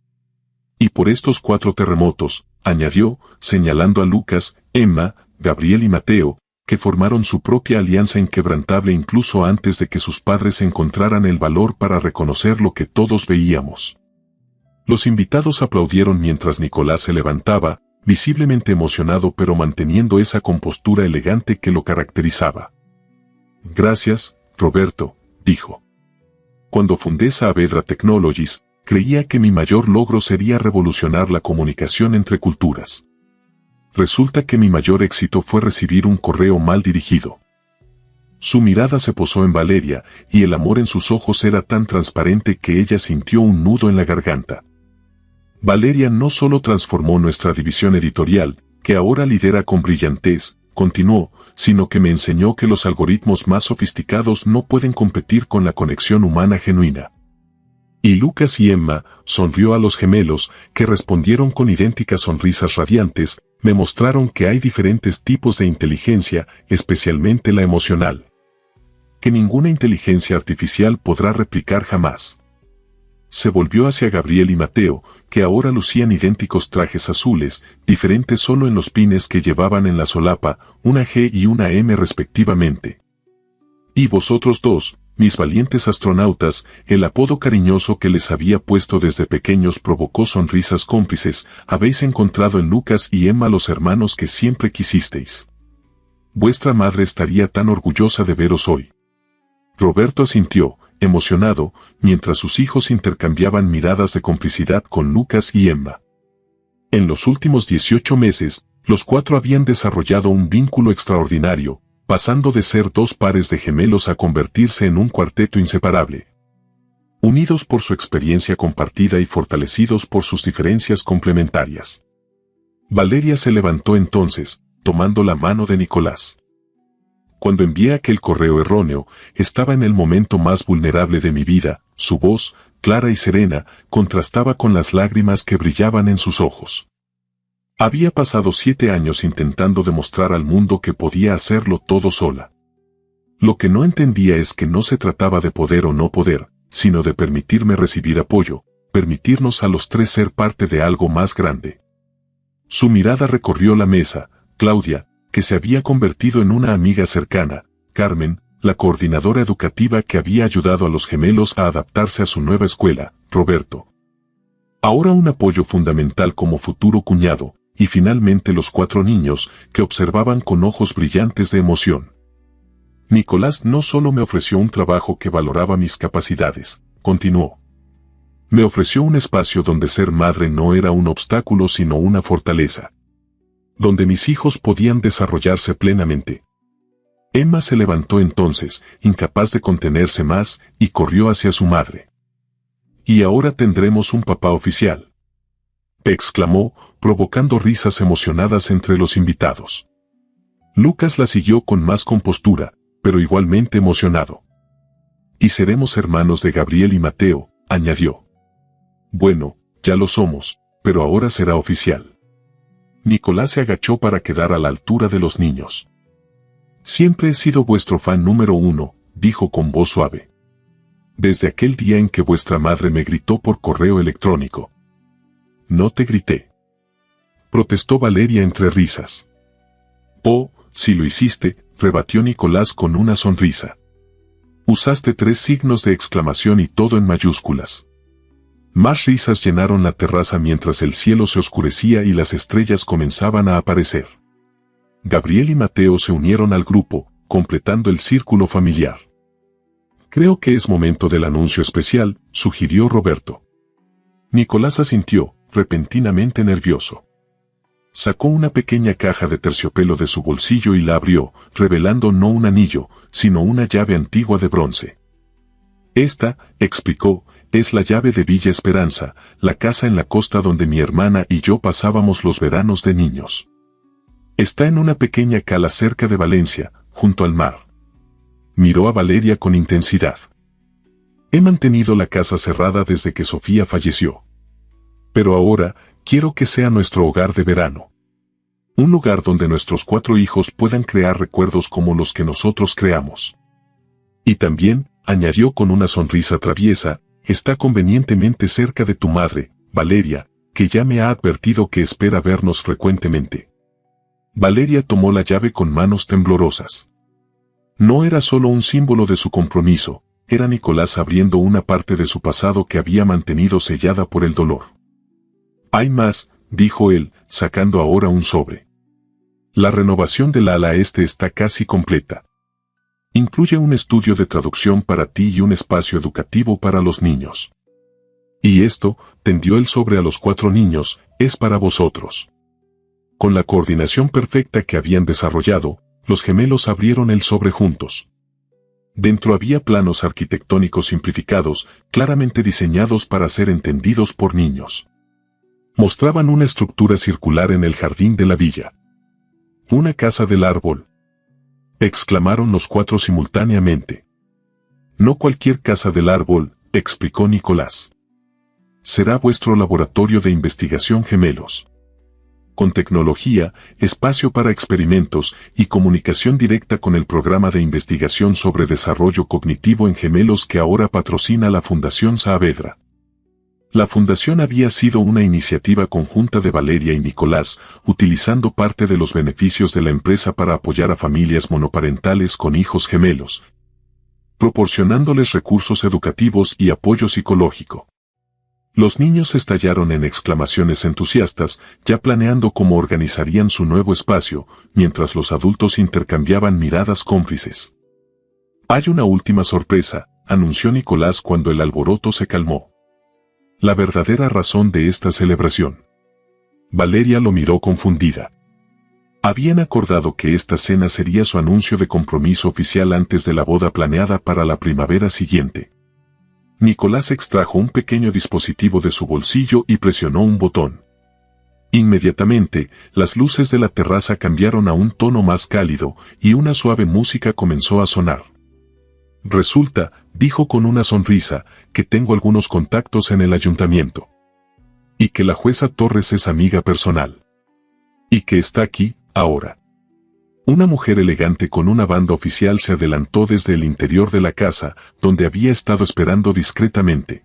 A: Y por estos 4 terremotos, añadió, señalando a Lucas, Emma, Gabriel y Mateo, que formaron su propia alianza inquebrantable incluso antes de que sus padres encontraran el valor para reconocer lo que todos veíamos. Los invitados aplaudieron mientras Nicolás se levantaba, visiblemente emocionado pero manteniendo esa compostura elegante que lo caracterizaba. «Gracias, Roberto», dijo. «Cuando fundé Saavedra Technologies, creía que mi mayor logro sería revolucionar la comunicación entre culturas. Resulta que mi mayor éxito fue recibir un correo mal dirigido». Su mirada se posó en Valeria, y el amor en sus ojos era tan transparente que ella sintió un nudo en la garganta. Valeria no solo transformó nuestra división editorial, que ahora lidera con brillantez, continuó, sino que me enseñó que los algoritmos más sofisticados no pueden competir con la conexión humana genuina. Y Lucas y Emma, sonrió a los gemelos, que respondieron con idénticas sonrisas radiantes, me mostraron que hay diferentes tipos de inteligencia, especialmente la emocional, que ninguna inteligencia artificial podrá replicar jamás. Se volvió hacia Gabriel y Mateo, que ahora lucían idénticos trajes azules, diferentes solo en los pines que llevaban en la solapa, una G y una M respectivamente. Y vosotros 2, mis valientes astronautas, el apodo cariñoso que les había puesto desde pequeños provocó sonrisas cómplices, habéis encontrado en Lucas y Emma los hermanos que siempre quisisteis. Vuestra madre estaría tan orgullosa de veros hoy. Roberto asintió, emocionado, mientras sus hijos intercambiaban miradas de complicidad con Lucas y Emma. En los últimos 18 meses, los 4 habían desarrollado un vínculo extraordinario, pasando de ser 2 pares de gemelos a convertirse en un cuarteto inseparable. Unidos por su experiencia compartida y fortalecidos por sus diferencias complementarias. Valeria se levantó entonces, tomando la mano de Nicolás. Cuando envié aquel correo erróneo, estaba en el momento más vulnerable de mi vida, su voz, clara y serena, contrastaba con las lágrimas que brillaban en sus ojos. Había pasado 7 años intentando demostrar al mundo que podía hacerlo todo sola. Lo que no entendía es que no se trataba de poder o no poder, sino de permitirme recibir apoyo, permitirnos a los 3 ser parte de algo más grande. Su mirada recorrió la mesa, Claudia, que se había convertido en una amiga cercana, Carmen, la coordinadora educativa que había ayudado a los gemelos a adaptarse a su nueva escuela, Roberto. Ahora un apoyo fundamental como futuro cuñado, y finalmente los 4 niños, que observaban con ojos brillantes de emoción. Nicolás no solo me ofreció un trabajo que valoraba mis capacidades, continuó. Me ofreció un espacio donde ser madre no era un obstáculo sino una fortaleza. Donde mis hijos podían desarrollarse plenamente. Emma se levantó entonces, incapaz de contenerse más, y corrió hacia su madre. «Y ahora tendremos un papá oficial», exclamó, provocando risas emocionadas entre los invitados. Lucas la siguió con más compostura, pero igualmente emocionado. «Y seremos hermanos de Gabriel y Mateo», añadió. «Bueno, ya lo somos, pero ahora será oficial». Nicolás se agachó para quedar a la altura de los niños. «Siempre he sido vuestro fan número 1», dijo con voz suave. «Desde aquel día en que vuestra madre me gritó por correo electrónico». «No te grité», protestó Valeria entre risas. «Oh, si lo hiciste», rebatió Nicolás con una sonrisa. «Usaste 3 signos de exclamación y todo en mayúsculas». Más risas llenaron la terraza mientras el cielo se oscurecía y las estrellas comenzaban a aparecer. Gabriel y Mateo se unieron al grupo, completando el círculo familiar. «Creo que es momento del anuncio especial», sugirió Roberto. Nicolás asintió, repentinamente nervioso. Sacó una pequeña caja de terciopelo de su bolsillo y la abrió, revelando no un anillo, sino una llave antigua de bronce. «Esta», explicó, «es la llave de Villa Esperanza, la casa en la costa donde mi hermana y yo pasábamos los veranos de niños. Está en una pequeña cala cerca de Valencia, junto al mar». Miró a Valeria con intensidad. «He mantenido la casa cerrada desde que Sofía falleció. Pero ahora, quiero que sea nuestro hogar de verano. Un lugar donde nuestros 4 hijos puedan crear recuerdos como los que nosotros creamos. Y también», añadió con una sonrisa traviesa, «está convenientemente cerca de tu madre, Valeria, que ya me ha advertido que espera vernos frecuentemente». Valeria tomó la llave con manos temblorosas. No era solo un símbolo de su compromiso, era Nicolás abriendo una parte de su pasado que había mantenido sellada por el dolor. «Hay más», dijo él, sacando ahora un sobre. «La renovación del ala este está casi completa. Incluye un estudio de traducción para ti y un espacio educativo para los niños. Y esto», tendió el sobre a los 4 niños, «es para vosotros». Con la coordinación perfecta que habían desarrollado, los gemelos abrieron el sobre juntos. Dentro había planos arquitectónicos simplificados, claramente diseñados para ser entendidos por niños. Mostraban una estructura circular en el jardín de la villa. «Una casa del árbol», exclamaron los 4 simultáneamente. «No cualquier casa del árbol», explicó Nicolás. «Será vuestro laboratorio de investigación gemelos. Con tecnología, espacio para experimentos y comunicación directa con el programa de investigación sobre desarrollo cognitivo en gemelos que ahora patrocina la Fundación Saavedra». La fundación había sido una iniciativa conjunta de Valeria y Nicolás, utilizando parte de los beneficios de la empresa para apoyar a familias monoparentales con hijos gemelos, proporcionándoles recursos educativos y apoyo psicológico. Los niños estallaron en exclamaciones entusiastas, ya planeando cómo organizarían su nuevo espacio, mientras los adultos intercambiaban miradas cómplices. «Hay una última sorpresa», anunció Nicolás cuando el alboroto se calmó. «La verdadera razón de esta celebración». Valeria lo miró confundida. Habían acordado que esta cena sería su anuncio de compromiso oficial antes de la boda planeada para la primavera siguiente. Nicolás extrajo un pequeño dispositivo de su bolsillo y presionó un botón. Inmediatamente, las luces de la terraza cambiaron a un tono más cálido y una suave música comenzó a sonar. «Resulta», dijo con una sonrisa, «que tengo algunos contactos en el ayuntamiento. Y que la jueza Torres es amiga personal. Y que está aquí, ahora». Una mujer elegante con una banda oficial se adelantó desde el interior de la casa, donde había estado esperando discretamente.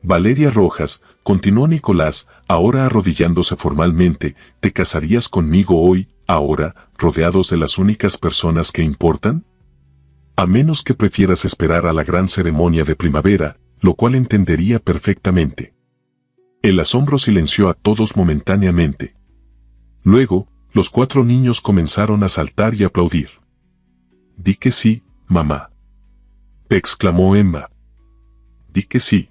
A: «Valeria Rojas», continuó Nicolás, ahora arrodillándose formalmente, «¿te casarías conmigo hoy, ahora, rodeados de las únicas personas que importan? A menos que prefieras esperar a la gran ceremonia de primavera, lo cual entendería perfectamente». El asombro silenció a todos momentáneamente. Luego, los 4 niños comenzaron a saltar y aplaudir. «Di que sí, mamá», exclamó Emma. Di que sí.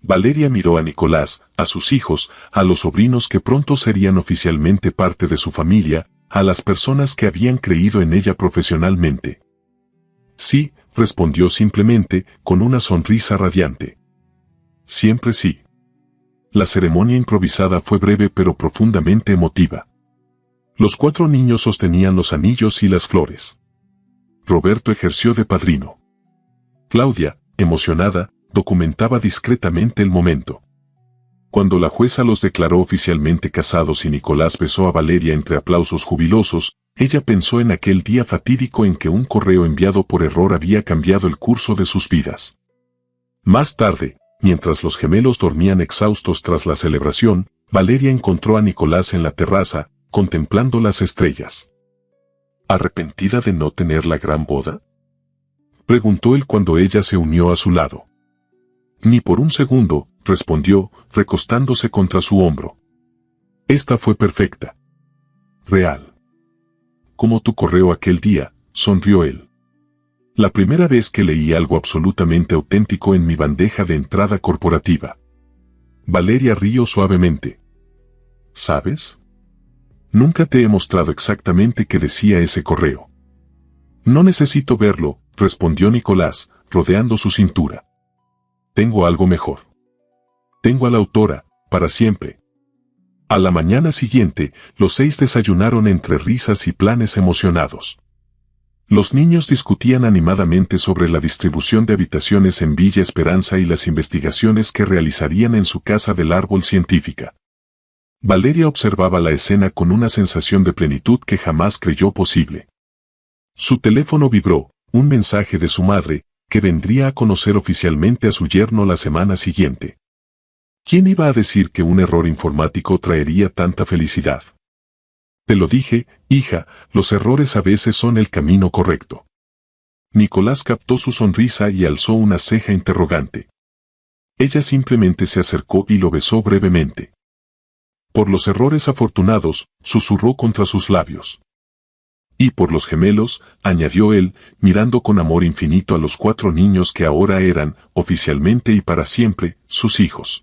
A: Valeria miró a Nicolás, a sus hijos, a los sobrinos que pronto serían oficialmente parte de su familia, a las personas que habían creído en ella profesionalmente. Sí, respondió simplemente, con una sonrisa radiante. Siempre sí. La ceremonia improvisada fue breve pero profundamente emotiva. Los 4 niños sostenían los anillos y las flores. Roberto ejerció de padrino. Claudia, emocionada, documentaba discretamente el momento. Cuando la jueza los declaró oficialmente casados y Nicolás besó a Valeria entre aplausos jubilosos, ella pensó en aquel día fatídico en que un correo enviado por error había cambiado el curso de sus vidas. Más tarde, mientras los gemelos dormían exhaustos tras la celebración, Valeria encontró a Nicolás en la terraza, contemplando las estrellas. ¿Arrepentida de no tener la gran boda?, preguntó él cuando ella se unió a su lado. Ni por un segundo, respondió, recostándose contra su hombro. Esta fue perfecta. Real. Como tu correo aquel día, sonrió él. La primera vez que leí algo absolutamente auténtico en mi bandeja de entrada corporativa. Valeria rió suavemente. ¿Sabes? Nunca te he mostrado exactamente qué decía ese correo. No necesito verlo, respondió Nicolás, rodeando su cintura. Tengo algo mejor. Tengo a la autora, para siempre. A la mañana siguiente, los 6 desayunaron entre risas y planes emocionados. Los niños discutían animadamente sobre la distribución de habitaciones en Villa Esperanza y las investigaciones que realizarían en su casa del árbol científica. Valeria observaba la escena con una sensación de plenitud que jamás creyó posible. Su teléfono vibró, un mensaje de su madre, que vendría a conocer oficialmente a su yerno la semana siguiente. ¿Quién iba a decir que un error informático traería tanta felicidad? Te lo dije, hija, los errores a veces son el camino correcto. Nicolás captó su sonrisa y alzó una ceja interrogante. Ella simplemente se acercó y lo besó brevemente. Por los errores afortunados, susurró contra sus labios. Y por los gemelos, añadió él, mirando con amor infinito a los 4 niños que ahora eran, oficialmente y para siempre, sus hijos.